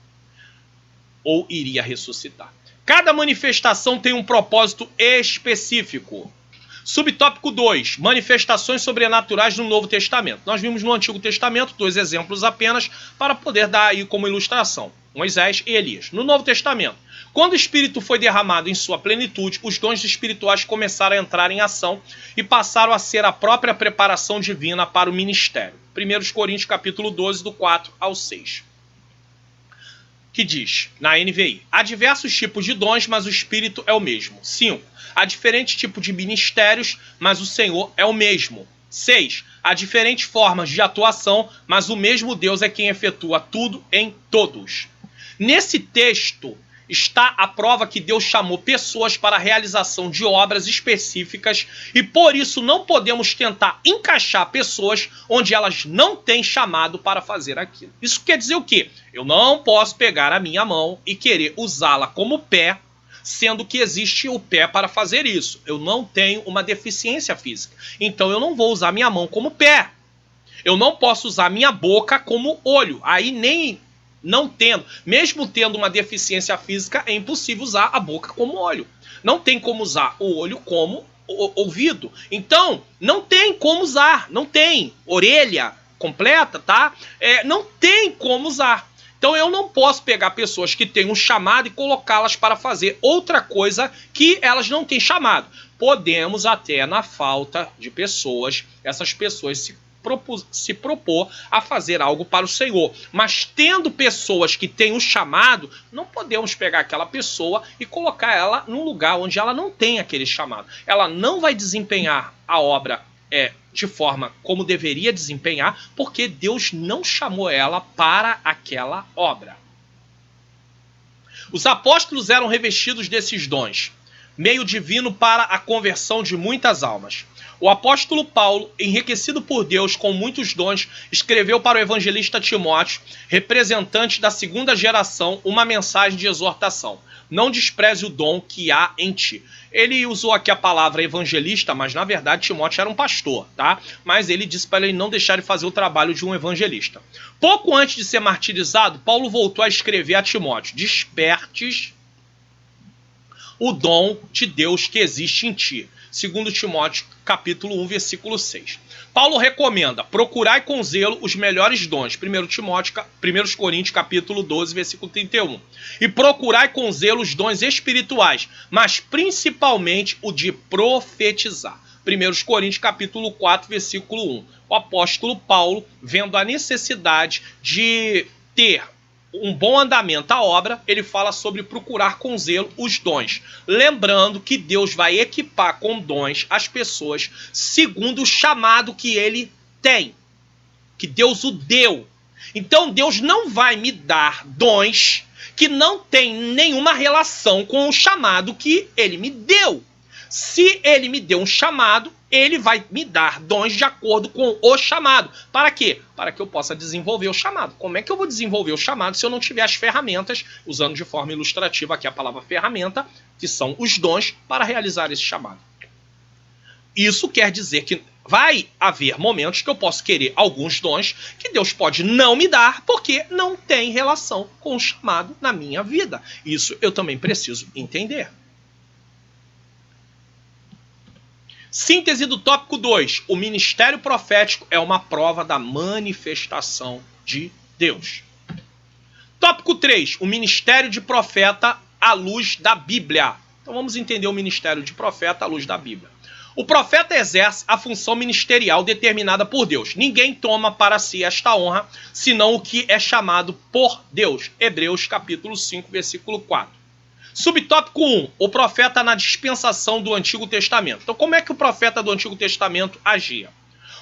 Ou iria ressuscitar. Cada manifestação tem um propósito específico. Subtópico 2. Manifestações sobrenaturais no Novo Testamento. Nós vimos no Antigo Testamento 2 exemplos apenas para poder dar aí como ilustração. Moisés e Elias. No Novo Testamento, quando o Espírito foi derramado em sua plenitude, os dons espirituais começaram a entrar em ação e passaram a ser a própria preparação divina para o ministério. 1 Coríntios capítulo 12, do 4 ao 6. Que diz, na NVI, há diversos tipos de dons, mas o Espírito é o mesmo. 5. Há diferentes tipos de ministérios, mas o Senhor é o mesmo. 6. Há diferentes formas de atuação, mas o mesmo Deus é quem efetua tudo em todos. Nesse texto está a prova que Deus chamou pessoas para a realização de obras específicas e por isso não podemos tentar encaixar pessoas onde elas não têm chamado para fazer aquilo. Isso quer dizer o quê? Eu não posso pegar a minha mão e querer usá-la como pé, sendo que existe o pé para fazer isso. Eu não tenho uma deficiência física, então eu não vou usar minha mão como pé. Eu não posso usar minha boca como olho. Aí nem... Não tendo, mesmo tendo uma deficiência física, é impossível usar a boca como olho. Não tem como usar o olho como ouvido. Então, não tem como usar. Não tem orelha completa, tá? Não tem como usar. Então, eu não posso pegar pessoas que têm um chamado e colocá-las para fazer outra coisa que elas não têm chamado. Podemos até, na falta de pessoas, essas pessoas se propor a fazer algo para o Senhor. Mas tendo pessoas que têm um chamado, não podemos pegar aquela pessoa e colocar ela num lugar onde ela não tem aquele chamado. Ela não vai desempenhar a obra de forma como deveria desempenhar, porque Deus não chamou ela para aquela obra. Os apóstolos eram revestidos desses dons, meio divino para a conversão de muitas almas. O apóstolo Paulo, enriquecido por Deus com muitos dons, escreveu para o evangelista Timóteo, representante da segunda geração, uma mensagem de exortação. Não despreze o dom que há em ti. Ele usou aqui a palavra evangelista, mas na verdade Timóteo era um pastor, tá? Mas ele disse para ele não deixar de fazer o trabalho de um evangelista. Pouco antes de ser martirizado, Paulo voltou a escrever a Timóteo: despertes o dom de Deus que existe em ti. 2 Timóteo, capítulo 1, versículo 6. Paulo recomenda: procurai com zelo os melhores dons. 1 Coríntios, capítulo 12, versículo 31. E procurai com zelo os dons espirituais, mas principalmente o de profetizar. 1 Coríntios, capítulo 4, versículo 1. O apóstolo Paulo, vendo a necessidade de ter um bom andamento à obra, ele fala sobre procurar com zelo os dons. Lembrando que Deus vai equipar com dons as pessoas segundo o chamado que ele tem, que Deus o deu. Então Deus não vai me dar dons que não tem nenhuma relação com o chamado que ele me deu. Se ele me deu um chamado, ele vai me dar dons de acordo com o chamado. Para quê? Para que eu possa desenvolver o chamado. Como é que eu vou desenvolver o chamado se eu não tiver as ferramentas, usando de forma ilustrativa aqui a palavra ferramenta, que são os dons para realizar esse chamado? Isso quer dizer que vai haver momentos que eu posso querer alguns dons que Deus pode não me dar porque não tem relação com o chamado na minha vida. Isso eu também preciso entender. Síntese do tópico 2. O ministério profético é uma prova da manifestação de Deus. Tópico 3. O ministério de profeta à luz da Bíblia. Então vamos entender o ministério de profeta à luz da Bíblia. O profeta exerce a função ministerial determinada por Deus. Ninguém toma para si esta honra, senão o que é chamado por Deus. Hebreus capítulo 5, versículo 4. Subtópico 1. O profeta na dispensação do Antigo Testamento. Então, como é que o profeta do Antigo Testamento agia?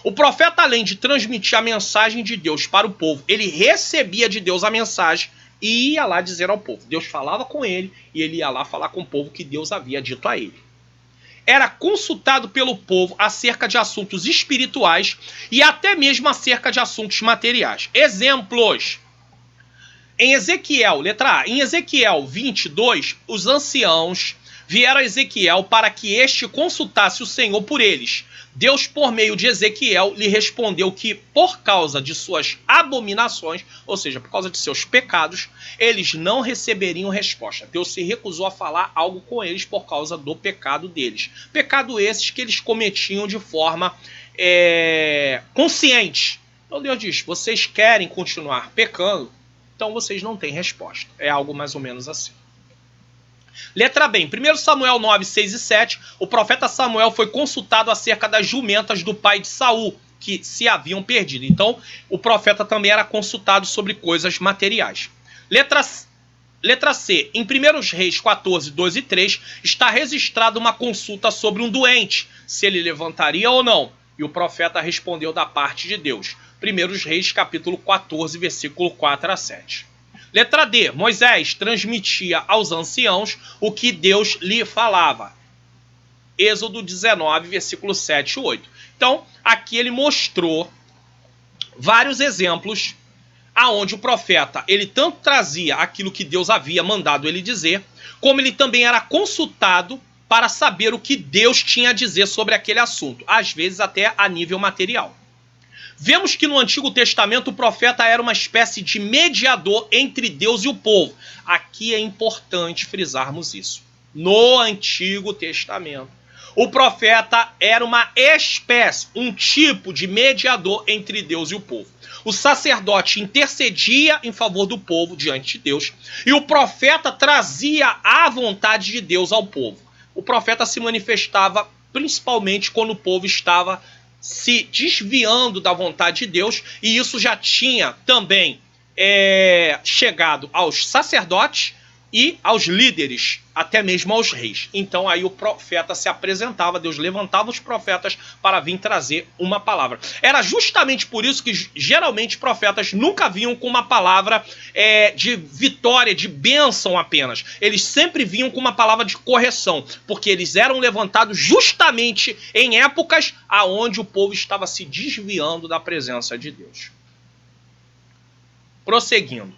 O profeta, além de transmitir a mensagem de Deus para o povo, ele recebia de Deus a mensagem e ia lá dizer ao povo. Deus falava com ele e ele ia lá falar com o povo que Deus havia dito a ele. Era consultado pelo povo acerca de assuntos espirituais e até mesmo acerca de assuntos materiais. Exemplos. Em Ezequiel, letra A, em Ezequiel 22, os anciãos vieram a Ezequiel para que este consultasse o Senhor por eles. Deus, por meio de Ezequiel, lhe respondeu que por causa de suas abominações, ou seja, por causa de seus pecados, eles não receberiam resposta. Deus se recusou a falar algo com eles por causa do pecado deles. Pecado esses que eles cometiam de forma consciente. Então Deus diz, vocês querem continuar pecando? Então vocês não têm resposta. É algo mais ou menos assim. Letra B. Em 1 Samuel 9, 6 e 7, o profeta Samuel foi consultado acerca das jumentas do pai de Saul, que se haviam perdido. Então, o profeta também era consultado sobre coisas materiais. Letra C. Em 1 Reis 14, 2 e 3, está registrada uma consulta sobre um doente, se ele levantaria ou não. E o profeta respondeu da parte de Deus. 1 Reis, capítulo 14, versículo 4 a 7. Letra D. Moisés transmitia aos anciãos o que Deus lhe falava. Êxodo 19, versículo 7 e 8. Então, aqui ele mostrou vários exemplos aonde o profeta, ele tanto trazia aquilo que Deus havia mandado ele dizer, como ele também era consultado para saber o que Deus tinha a dizer sobre aquele assunto, às vezes até a nível material. Vemos que no Antigo Testamento o profeta era uma espécie de mediador entre Deus e o povo. Aqui é importante frisarmos isso. No Antigo Testamento, o profeta era uma espécie, um tipo de mediador entre Deus e o povo. O sacerdote intercedia em favor do povo diante de Deus e o profeta trazia a vontade de Deus ao povo. O profeta se manifestava principalmente quando o povo estava se desviando da vontade de Deus, e isso já tinha também chegado aos sacerdotes e aos líderes, até mesmo aos reis. Então aí o profeta se apresentava, Deus levantava os profetas para vir trazer uma palavra. Era justamente por isso que geralmente profetas nunca vinham com uma palavra de vitória, de bênção apenas. Eles sempre vinham com uma palavra de correção, porque eles eram levantados justamente em épocas aonde o povo estava se desviando da presença de Deus. Prosseguindo.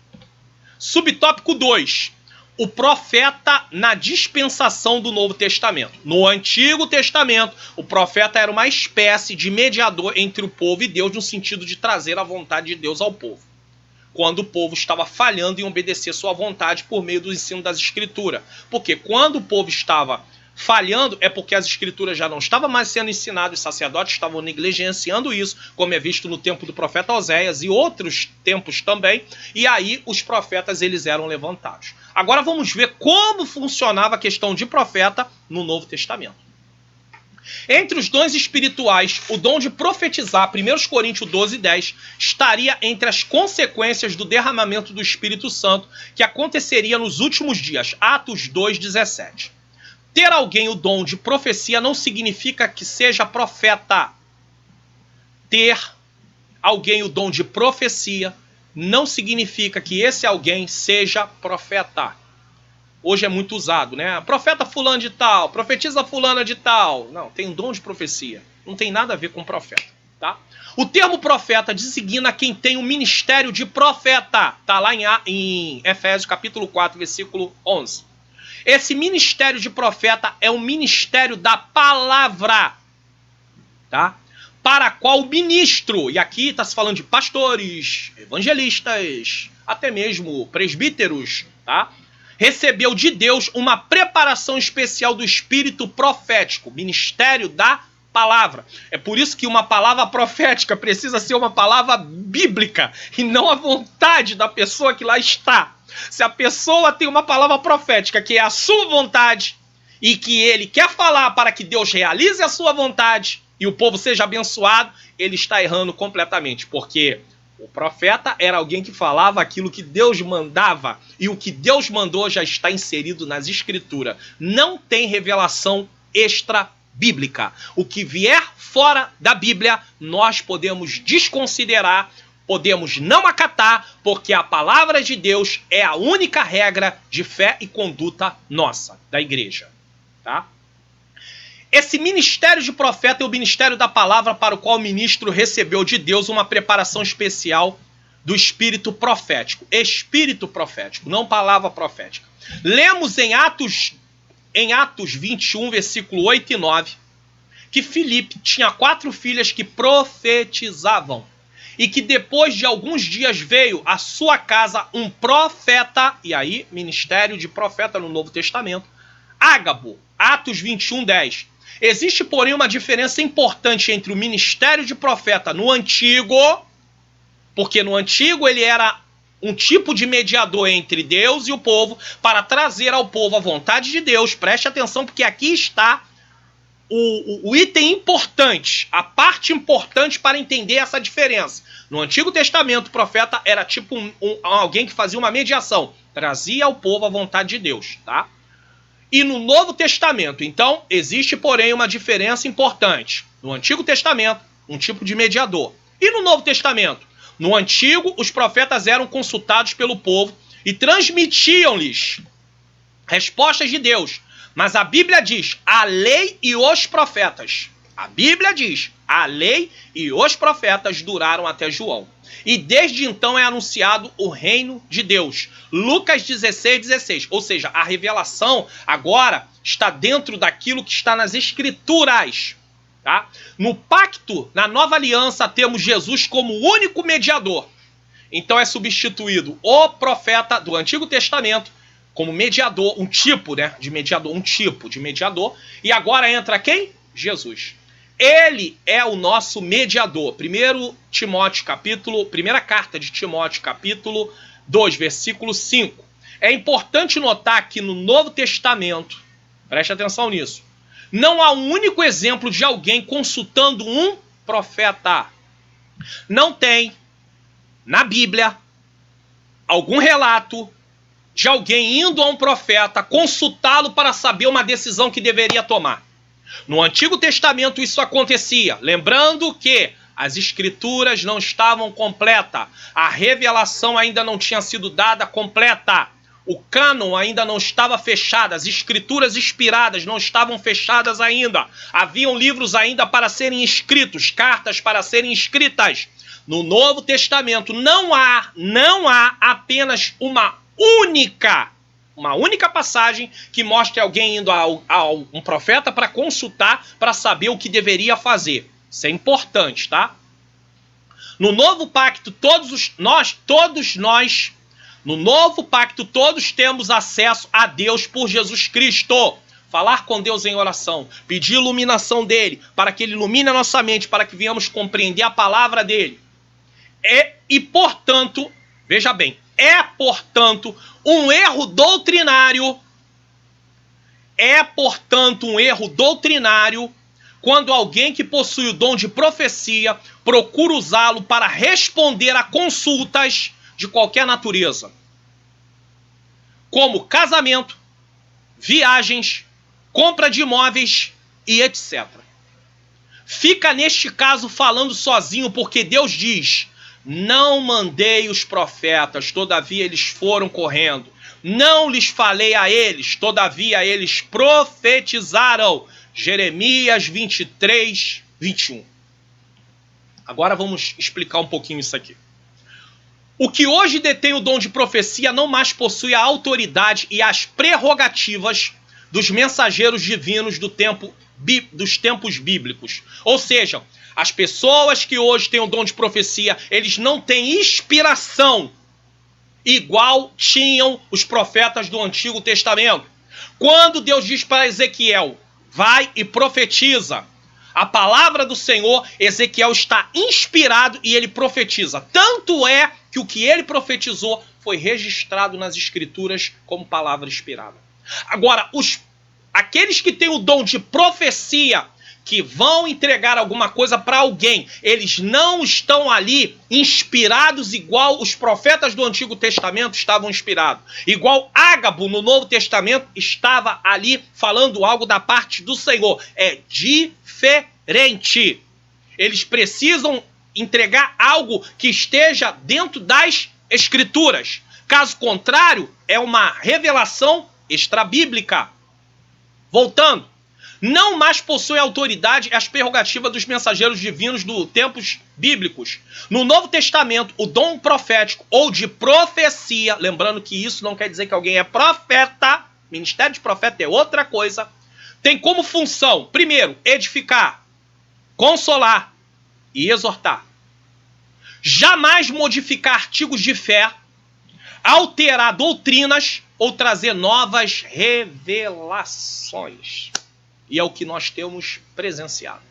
Subtópico 2. O profeta na dispensação do Novo Testamento. No Antigo Testamento, o profeta era uma espécie de mediador entre o povo e Deus, no sentido de trazer a vontade de Deus ao povo. Quando o povo estava falhando em obedecer sua vontade por meio do ensino das Escrituras. Porque quando o povo estava falhando, é porque as Escrituras já não estavam mais sendo ensinadas, os sacerdotes estavam negligenciando isso, como é visto no tempo do profeta Oséias e outros tempos também, e aí os profetas eles eram levantados. Agora vamos ver como funcionava a questão de profeta no Novo Testamento. Entre os dons espirituais, o dom de profetizar, 1 Coríntios 12, 10, estaria entre as consequências do derramamento do Espírito Santo que aconteceria nos últimos dias, Atos 2, 17. Ter alguém o dom de profecia não significa que seja profeta. Ter alguém o dom de profecia não significa que esse alguém seja profeta. Hoje é muito usado, né? Profeta fulano de tal, profetiza fulana de tal. Não, tem um dom de profecia. Não tem nada a ver com profeta, tá? O termo profeta designa quem tem o ministério de profeta. Tá lá em Efésios capítulo 4, versículo 11. Esse ministério de profeta é o ministério da palavra, tá? Para a qual o ministro, e aqui está se falando de pastores, evangelistas, até mesmo presbíteros, tá? Recebeu de Deus uma preparação especial do espírito profético, ministério da palavra. É por isso que uma palavra profética precisa ser uma palavra bíblica e não a vontade da pessoa que lá está. Se a pessoa tem uma palavra profética que é a sua vontade e que ele quer falar para que Deus realize a sua vontade e o povo seja abençoado, ele está errando completamente, porque o profeta era alguém que falava aquilo que Deus mandava, e o que Deus mandou já está inserido nas escrituras. Não tem revelação extra bíblica. O que vier fora da Bíblia, nós podemos desconsiderar, podemos não acatar, porque a palavra de Deus é a única regra de fé e conduta nossa, da igreja. Tá? Esse ministério de profeta é o ministério da palavra para o qual o ministro recebeu de Deus uma preparação especial do espírito profético. Espírito profético, não palavra profética. Lemos em Atos 21, versículo 8 e 9, que Filipe tinha 4 filhas que profetizavam e que depois de alguns dias veio à sua casa um profeta, e aí ministério de profeta no Novo Testamento, Ágabo, Atos 21, 10. Existe, porém, uma diferença importante entre o ministério de profeta no Antigo, porque no Antigo ele era um tipo de mediador entre Deus e o povo para trazer ao povo a vontade de Deus. Preste atenção, porque aqui está o item importante, a parte importante para entender essa diferença. No Antigo Testamento, o profeta era tipo alguém que fazia uma mediação, trazia ao povo a vontade de Deus, tá? E no Novo Testamento, então, existe, porém, uma diferença importante. No Antigo Testamento, um tipo de mediador. E no Novo Testamento? No Antigo, os profetas eram consultados pelo povo e transmitiam-lhes respostas de Deus. Mas a Bíblia diz, a lei e os profetas. A Bíblia diz, a lei e os profetas duraram até João. E desde então é anunciado o reino de Deus. Lucas 16, 16. Ou seja, a revelação agora está dentro daquilo que está nas escrituras. Tá? No pacto, na nova aliança, temos Jesus como o único mediador. Então é substituído o profeta do Antigo Testamento como mediador, um tipo, né, de mediador, um tipo de mediador. E agora entra quem? Jesus. Ele é o nosso mediador. Primeira carta de Timóteo, capítulo 2, versículo 5. É importante notar que no Novo Testamento, preste atenção nisso, não há um único exemplo de alguém consultando um profeta. Não tem na Bíblia algum relato de alguém indo a um profeta consultá-lo para saber uma decisão que deveria tomar. No Antigo Testamento isso acontecia, lembrando que as escrituras não estavam completas, a revelação ainda não tinha sido dada completa, o cânon ainda não estava fechado, as escrituras inspiradas não estavam fechadas ainda, haviam livros ainda para serem escritos, cartas para serem escritas. No Novo Testamento não há apenas uma única passagem que mostre alguém indo a um profeta para consultar, para saber o que deveria fazer. Isso é importante, tá? No novo pacto, todos temos acesso a Deus por Jesus Cristo. Falar com Deus em oração, pedir iluminação dele, para que ele ilumine a nossa mente, para que venhamos compreender a palavra dele. Portanto, veja bem, portanto, um erro doutrinário, quando alguém que possui o dom de profecia procura usá-lo para responder a consultas de qualquer natureza, como casamento, viagens, compra de imóveis e etc. Fica neste caso falando sozinho, porque Deus diz, Não mandei os profetas, todavia eles foram correndo. Não lhes falei a eles, todavia eles profetizaram. Jeremias 23, 21. Agora vamos explicar um pouquinho isso aqui. O que hoje detém o dom de profecia não mais possui a autoridade e as prerrogativas dos mensageiros divinos dos tempos bíblicos. Ou seja, as pessoas que hoje têm o dom de profecia, eles não têm inspiração igual tinham os profetas do Antigo Testamento. Quando Deus diz para Ezequiel, vai e profetiza a palavra do Senhor, Ezequiel está inspirado e ele profetiza. Tanto é que o que ele profetizou foi registrado nas Escrituras como palavra inspirada. Agora, aqueles que têm o dom de profecia, que vão entregar alguma coisa para alguém, eles não estão ali inspirados igual os profetas do Antigo Testamento estavam inspirados. Igual Ágabo no Novo Testamento estava ali falando algo da parte do Senhor. É diferente. Eles precisam entregar algo que esteja dentro das Escrituras. Caso contrário, é uma revelação extrabíblica. Voltando. Não mais possui autoridade as prerrogativas dos mensageiros divinos dos tempos bíblicos. No Novo Testamento, o dom profético ou de profecia, lembrando que isso não quer dizer que alguém é profeta, ministério de profeta é outra coisa, tem como função, primeiro, edificar, consolar e exortar. Jamais modificar artigos de fé, alterar doutrinas ou trazer novas revelações. E é o que nós temos presenciado.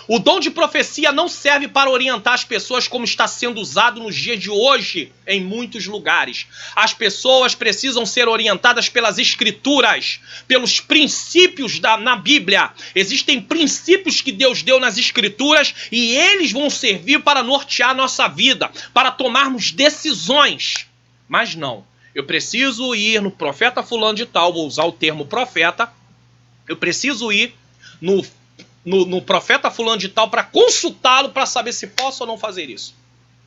O dom de profecia não serve para orientar as pessoas como está sendo usado nos dias de hoje em muitos lugares. As pessoas precisam ser orientadas pelas Escrituras, pelos princípios na Bíblia. Existem princípios que Deus deu nas Escrituras e eles vão servir para nortear a nossa vida, para tomarmos decisões. Mas não, eu preciso ir no profeta fulano de tal, vou usar o termo profeta, eu preciso ir no profeta fulano de tal para consultá-lo para saber se posso ou não fazer isso.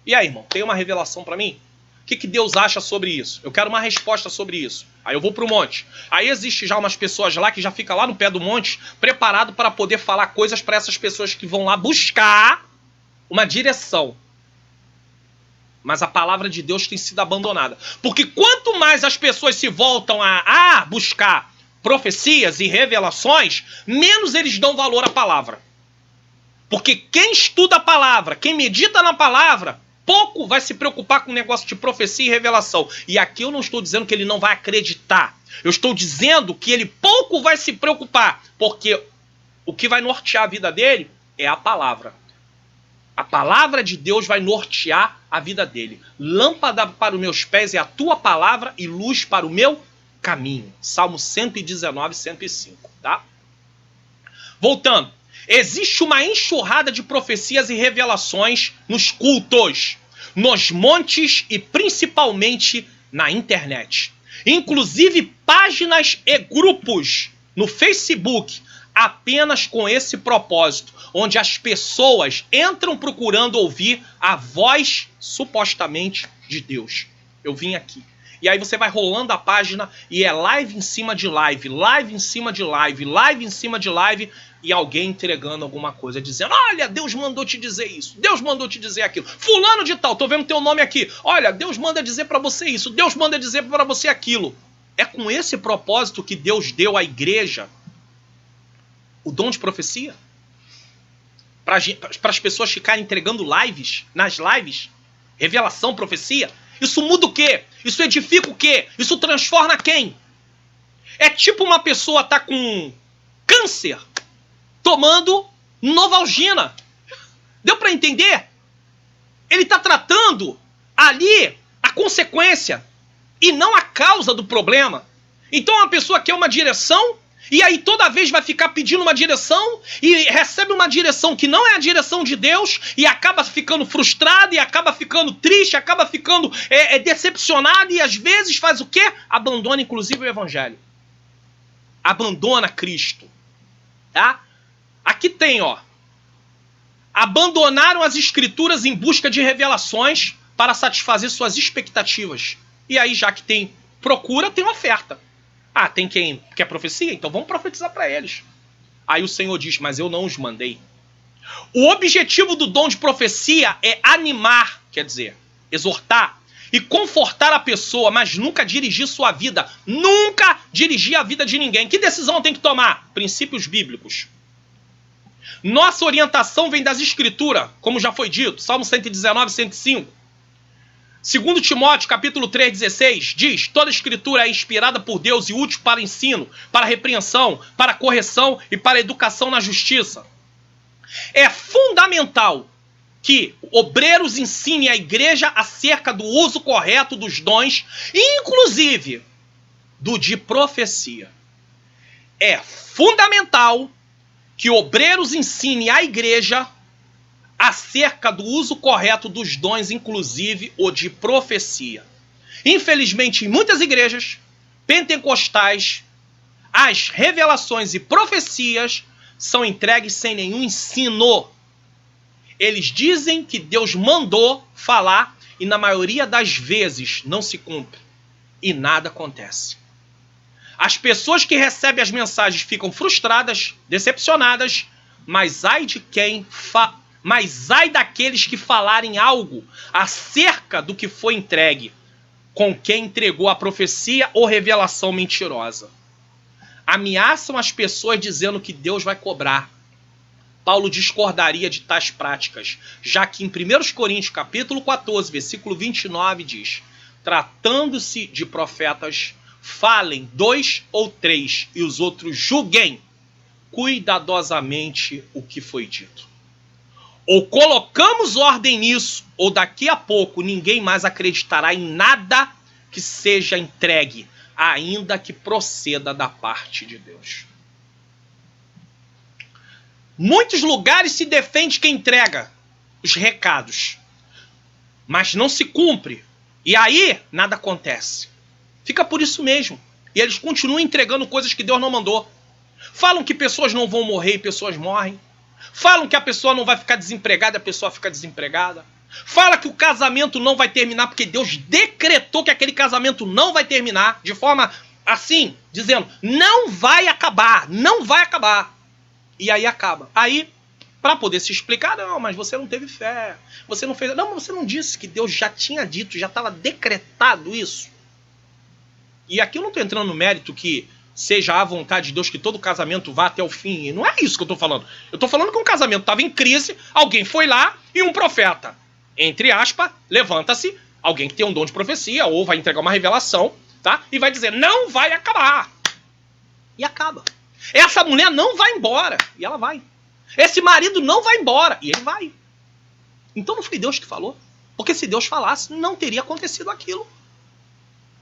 E aí, irmão, tem uma revelação para mim? O que Deus acha sobre isso? Eu quero uma resposta sobre isso. Aí eu vou para o monte. Aí existe já umas pessoas lá que já ficam lá no pé do monte, preparado para poder falar coisas para essas pessoas que vão lá buscar uma direção. Mas a palavra de Deus tem sido abandonada. Porque quanto mais as pessoas se voltam a buscar profecias e revelações, menos eles dão valor à palavra. Porque quem estuda a palavra, quem medita na palavra, pouco vai se preocupar com o negócio de profecia e revelação. E aqui eu não estou dizendo que ele não vai acreditar. Eu estou dizendo que ele pouco vai se preocupar, porque o que vai nortear a vida dele é a palavra. A palavra de Deus vai nortear a vida dele. Lâmpada para os meus pés é a tua palavra e luz para o meu caminho. Salmo 119, 105, tá? Voltando. Existe uma enxurrada de profecias e revelações nos cultos, nos montes e principalmente na internet. Inclusive páginas e grupos no Facebook apenas com esse propósito, onde as pessoas entram procurando ouvir a voz supostamente de Deus. Eu vim aqui. E aí você vai rolando a página e é live em cima de live, live em cima de live, live em cima de live, e alguém entregando alguma coisa, dizendo, olha, Deus mandou te dizer isso, Deus mandou te dizer aquilo, fulano de tal, tô vendo teu nome aqui, olha, Deus manda dizer para você isso, Deus manda dizer para você aquilo. É com esse propósito que Deus deu à igreja o dom de profecia? Para as pessoas ficarem entregando lives, nas lives, revelação, profecia? Isso muda o quê? Isso edifica o quê? Isso transforma quem? É tipo uma pessoa tá com câncer tomando Novalgina. Deu para entender? Ele está tratando ali a consequência e não a causa do problema. Então uma pessoa quer uma direção e aí toda vez vai ficar pedindo uma direção e recebe uma direção que não é a direção de Deus e acaba ficando frustrado e acaba ficando triste, acaba ficando decepcionado e às vezes faz o quê? Abandona inclusive o evangelho. Abandona Cristo. Tá? Aqui tem, ó. abandonaram as escrituras em busca de revelações para satisfazer suas expectativas. E aí, já que tem procura, tem oferta. Ah, tem quem quer profecia? Então vamos profetizar para eles. Aí o Senhor diz, mas eu não os mandei. O objetivo do dom de profecia é animar, quer dizer, exortar e confortar a pessoa, mas nunca dirigir sua vida. Nunca dirigir a vida de ninguém. Que decisão tem que tomar? Princípios bíblicos. Nossa orientação vem das Escrituras, como já foi dito, Salmo 119, 105. 2 Timóteo, capítulo 3, 16, diz, toda Escritura é inspirada por Deus e útil para ensino, para repreensão, para correção e para educação na justiça. É fundamental que obreiros ensinem a igreja acerca do uso correto dos dons, inclusive do de profecia. É fundamental que obreiros ensinem a igreja acerca do uso correto dos dons, inclusive o de profecia. Infelizmente, em muitas igrejas pentecostais, as revelações e profecias são entregues sem nenhum ensino. Eles dizem que Deus mandou falar e na maioria das vezes não se cumpre e nada acontece. As pessoas que recebem as mensagens ficam frustradas, decepcionadas, mas ai daqueles que falarem algo acerca do que foi entregue com quem entregou a profecia ou revelação mentirosa. Ameaçam as pessoas dizendo que Deus vai cobrar. Paulo discordaria de tais práticas, já que em 1 Coríntios capítulo 14, versículo 29 diz, tratando-se de profetas, falem 2 ou 3 e os outros julguem cuidadosamente o que foi dito. Ou colocamos ordem nisso, ou daqui a pouco ninguém mais acreditará em nada que seja entregue, ainda que proceda da parte de Deus. Muitos lugares se defende quem entrega os recados, mas não se cumpre. E aí, nada acontece. Fica por isso mesmo. E eles continuam entregando coisas que Deus não mandou. Falam que pessoas não vão morrer e pessoas morrem. Falam que a pessoa não vai ficar desempregada e a pessoa fica desempregada. Fala que o casamento não vai terminar porque Deus decretou que aquele casamento não vai terminar. De forma assim, dizendo, não vai acabar, não vai acabar. E aí acaba. Aí, para poder se explicar, não, mas você não teve fé. Você não fez... Não, mas você não disse que Deus já tinha dito, já estava decretado isso. E aqui eu não estou entrando no mérito que seja a vontade de Deus que todo casamento vá até o fim. E não é isso que eu estou falando. Eu estou falando que um casamento estava em crise, alguém foi lá e um profeta, entre aspas, levanta-se, alguém que tem um dom de profecia ou vai entregar uma revelação, tá? E vai dizer, não vai acabar. E acaba. Essa mulher não vai embora. E ela vai. Esse marido não vai embora. E ele vai. Então não foi Deus que falou. Porque se Deus falasse, não teria acontecido aquilo.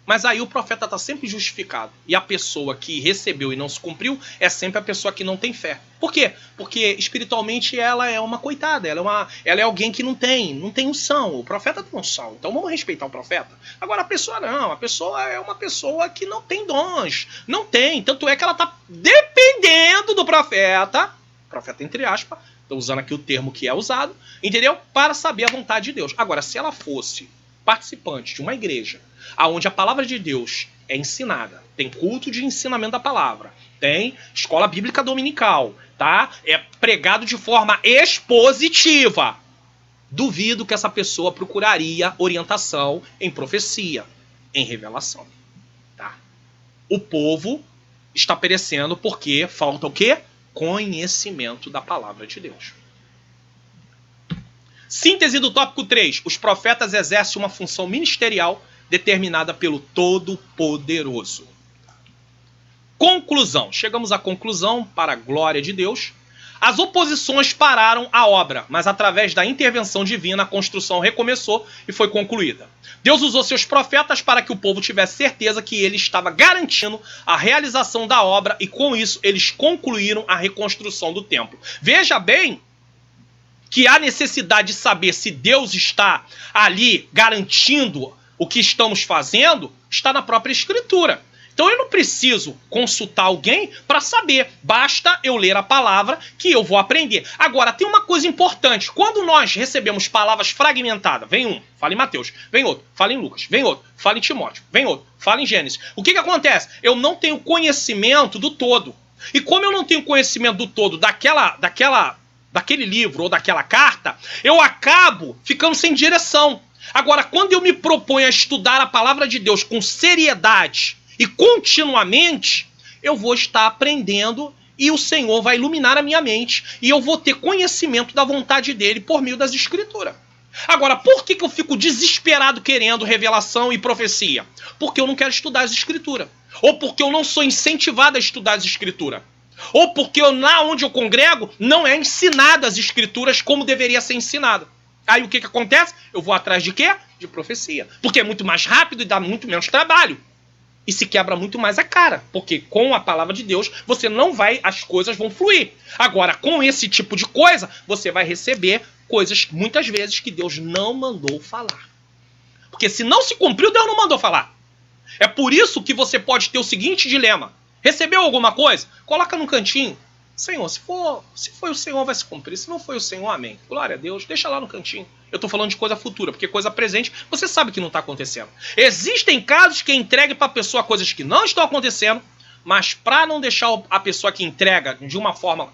Mas aí o profeta está sempre justificado. E a pessoa que recebeu e não se cumpriu é sempre a pessoa que não tem fé. Por quê? Porque espiritualmente ela é uma coitada. Ela é alguém que não tem unção. O profeta tem unção. Então vamos respeitar o profeta. Agora a pessoa não. A pessoa é uma pessoa que não tem dons. Não tem. Tanto é que ela está dependendo do profeta. Profeta entre aspas. Estou usando aqui o termo que é usado. Entendeu? Para saber a vontade de Deus. Agora, se ela fosse participante de uma igreja onde a palavra de Deus é ensinada, tem culto de ensinamento da palavra, tem escola bíblica dominical, tá? É pregado de forma expositiva. Duvido que essa pessoa procuraria orientação em profecia, em revelação, tá? O povo está perecendo porque falta o quê? Conhecimento da palavra de Deus. Síntese do tópico 3. Os profetas exercem uma função ministerial determinada pelo Todo-Poderoso. Conclusão. Chegamos à conclusão, para a glória de Deus. As oposições pararam a obra, mas através da intervenção divina a construção recomeçou e foi concluída. Deus usou seus profetas para que o povo tivesse certeza que ele estava garantindo a realização da obra e com isso eles concluíram a reconstrução do templo. Veja bem que a necessidade de saber se Deus está ali garantindo o que estamos fazendo está na própria Escritura. Então eu não preciso consultar alguém para saber. Basta eu ler a palavra que eu vou aprender. Agora, tem uma coisa importante. Quando nós recebemos palavras fragmentadas, vem um, fala em Mateus, vem outro, fala em Lucas, vem outro, fala em Timóteo, vem outro, fala em Gênesis. O que acontece? Eu não tenho conhecimento do todo. E como eu não tenho conhecimento do todo daquele livro ou daquela carta, eu acabo ficando sem direção. Agora, quando eu me proponho a estudar a palavra de Deus com seriedade e continuamente, eu vou estar aprendendo e o Senhor vai iluminar a minha mente e eu vou ter conhecimento da vontade dele por meio das Escrituras. Agora, por que eu fico desesperado querendo revelação e profecia? Porque eu não quero estudar as Escrituras. Ou porque eu não sou incentivado a estudar as Escrituras. Ou porque lá onde eu congrego não é ensinado as Escrituras como deveria ser ensinado. Aí o que acontece? Eu vou atrás de quê? De profecia. Porque é muito mais rápido e dá muito menos trabalho. E se quebra muito mais a cara. Porque com a palavra de Deus, você não vai, as coisas vão fluir. Agora, com esse tipo de coisa, você vai receber coisas, muitas vezes, que Deus não mandou falar. Porque se não se cumpriu, Deus não mandou falar. É por isso que você pode ter o seguinte dilema. Recebeu alguma coisa? Coloca num cantinho. Senhor, se foi o Senhor, vai se cumprir. Se não foi o Senhor, amém. Glória a Deus, deixa lá no cantinho. Eu estou falando de coisa futura, porque coisa presente, você sabe que não está acontecendo. Existem casos que entregue para a pessoa coisas que não estão acontecendo, mas para não deixar a pessoa que entrega de uma forma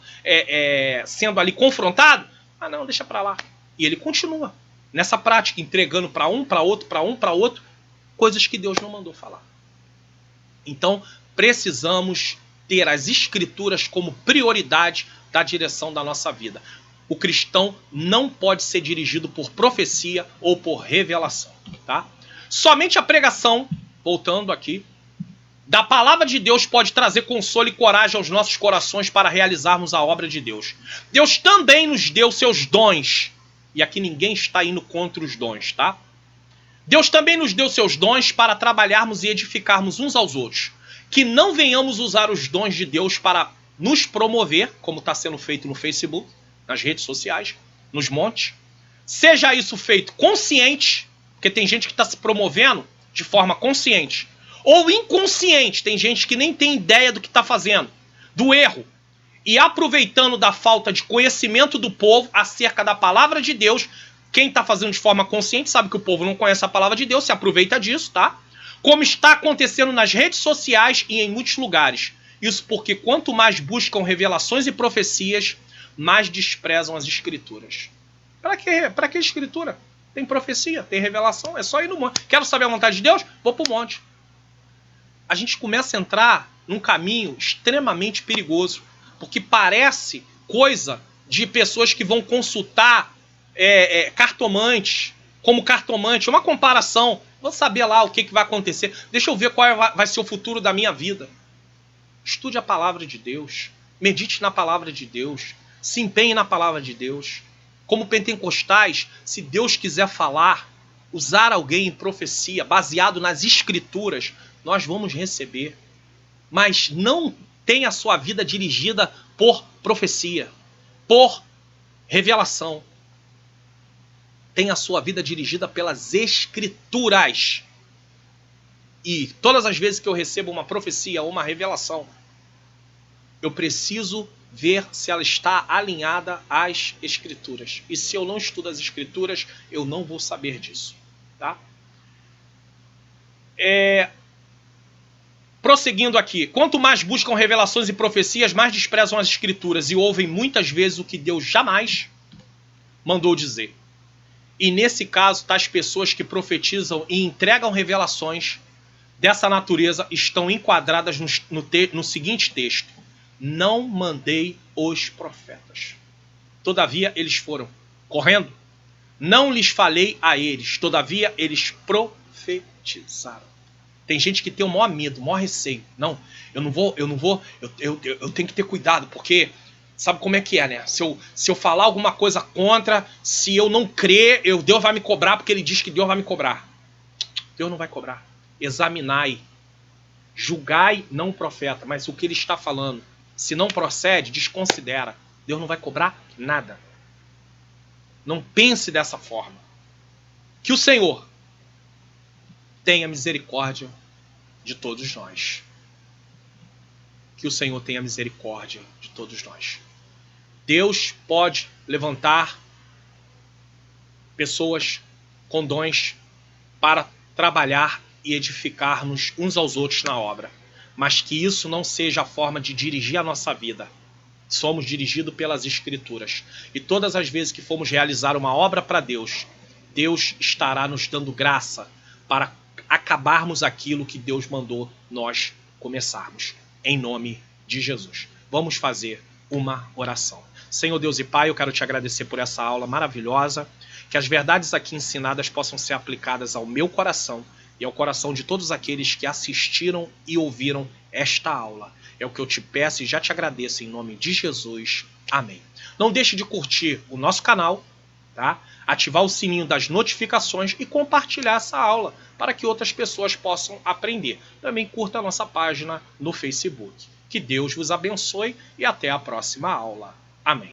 sendo ali confrontado, não, deixa para lá. E ele continua nessa prática, entregando para um, para outro, para um, para outro, coisas que Deus não mandou falar. Então, precisamos ter as Escrituras como prioridade da direção da nossa vida. O cristão não pode ser dirigido por profecia ou por revelação. Tá? Somente a pregação, voltando aqui, da palavra de Deus pode trazer consolo e coragem aos nossos corações para realizarmos a obra de Deus. Deus também nos deu seus dons. E aqui ninguém está indo contra os dons, tá? Deus também nos deu seus dons para trabalharmos e edificarmos uns aos outros. Que não venhamos usar os dons de Deus para nos promover, como está sendo feito no Facebook, nas redes sociais, nos montes. Seja isso feito consciente, porque tem gente que está se promovendo de forma consciente, ou inconsciente, tem gente que nem tem ideia do que está fazendo, do erro, e aproveitando da falta de conhecimento do povo acerca da palavra de Deus. Quem está fazendo de forma consciente sabe que o povo não conhece a palavra de Deus, se aproveita disso, tá? Como está acontecendo nas redes sociais e em muitos lugares. Isso porque quanto mais buscam revelações e profecias, mais desprezam as Escrituras. Para que Escritura? Tem profecia, tem revelação, é só ir no monte. Quero saber a vontade de Deus? Vou para o monte. A gente começa a entrar num caminho extremamente perigoso, porque parece coisa de pessoas que vão consultar cartomantes, como cartomante, uma comparação. Vou saber lá o que vai acontecer. Deixa eu ver qual vai ser o futuro da minha vida. Estude a palavra de Deus. Medite na palavra de Deus. Se empenhe na palavra de Deus. Como pentecostais, se Deus quiser falar, usar alguém em profecia, baseado nas Escrituras, nós vamos receber. Mas não tenha a sua vida dirigida por profecia, por revelação. Tenha a sua vida dirigida pelas Escrituras. E todas as vezes que eu recebo uma profecia ou uma revelação, eu preciso ver se ela está alinhada às Escrituras. E se eu não estudo as Escrituras, eu não vou saber disso. Tá? Prosseguindo aqui. Quanto mais buscam revelações e profecias, mais desprezam as Escrituras e ouvem muitas vezes o que Deus jamais mandou dizer. E nesse caso, tais pessoas que profetizam e entregam revelações dessa natureza estão enquadradas no seguinte texto: não mandei os profetas. Todavia eles foram correndo. Não lhes falei a eles. Todavia eles profetizaram. Tem gente que tem o maior medo, o maior receio. Não, eu tenho que ter cuidado, porque sabe como é que é, né? Se eu falar alguma coisa contra, se eu não crer, Deus vai me cobrar, porque ele diz que Deus vai me cobrar. Deus não vai cobrar. Examinai, julgai não o profeta, mas o que ele está falando. Se não procede, desconsidera. Deus não vai cobrar nada. Não pense dessa forma. Que o Senhor tenha misericórdia de todos nós. que o Senhor tenha misericórdia de todos nós. Deus pode levantar pessoas com dons para trabalhar e edificar-nos uns aos outros na obra, mas que isso não seja a forma de dirigir a nossa vida. Somos dirigidos pelas Escrituras, e todas as vezes que formos realizar uma obra para Deus, Deus estará nos dando graça para acabarmos aquilo que Deus mandou nós começarmos, em nome de Jesus. Vamos fazer uma oração. Senhor Deus e Pai, eu quero te agradecer por essa aula maravilhosa, que as verdades aqui ensinadas possam ser aplicadas ao meu coração e ao coração de todos aqueles que assistiram e ouviram esta aula. É o que eu te peço e já te agradeço em nome de Jesus. Amém. Não deixe de curtir o nosso canal, tá? Ativar o sininho das notificações e compartilhar essa aula para que outras pessoas possam aprender. Também curta a nossa página no Facebook. Que Deus vos abençoe e até a próxima aula. Amém.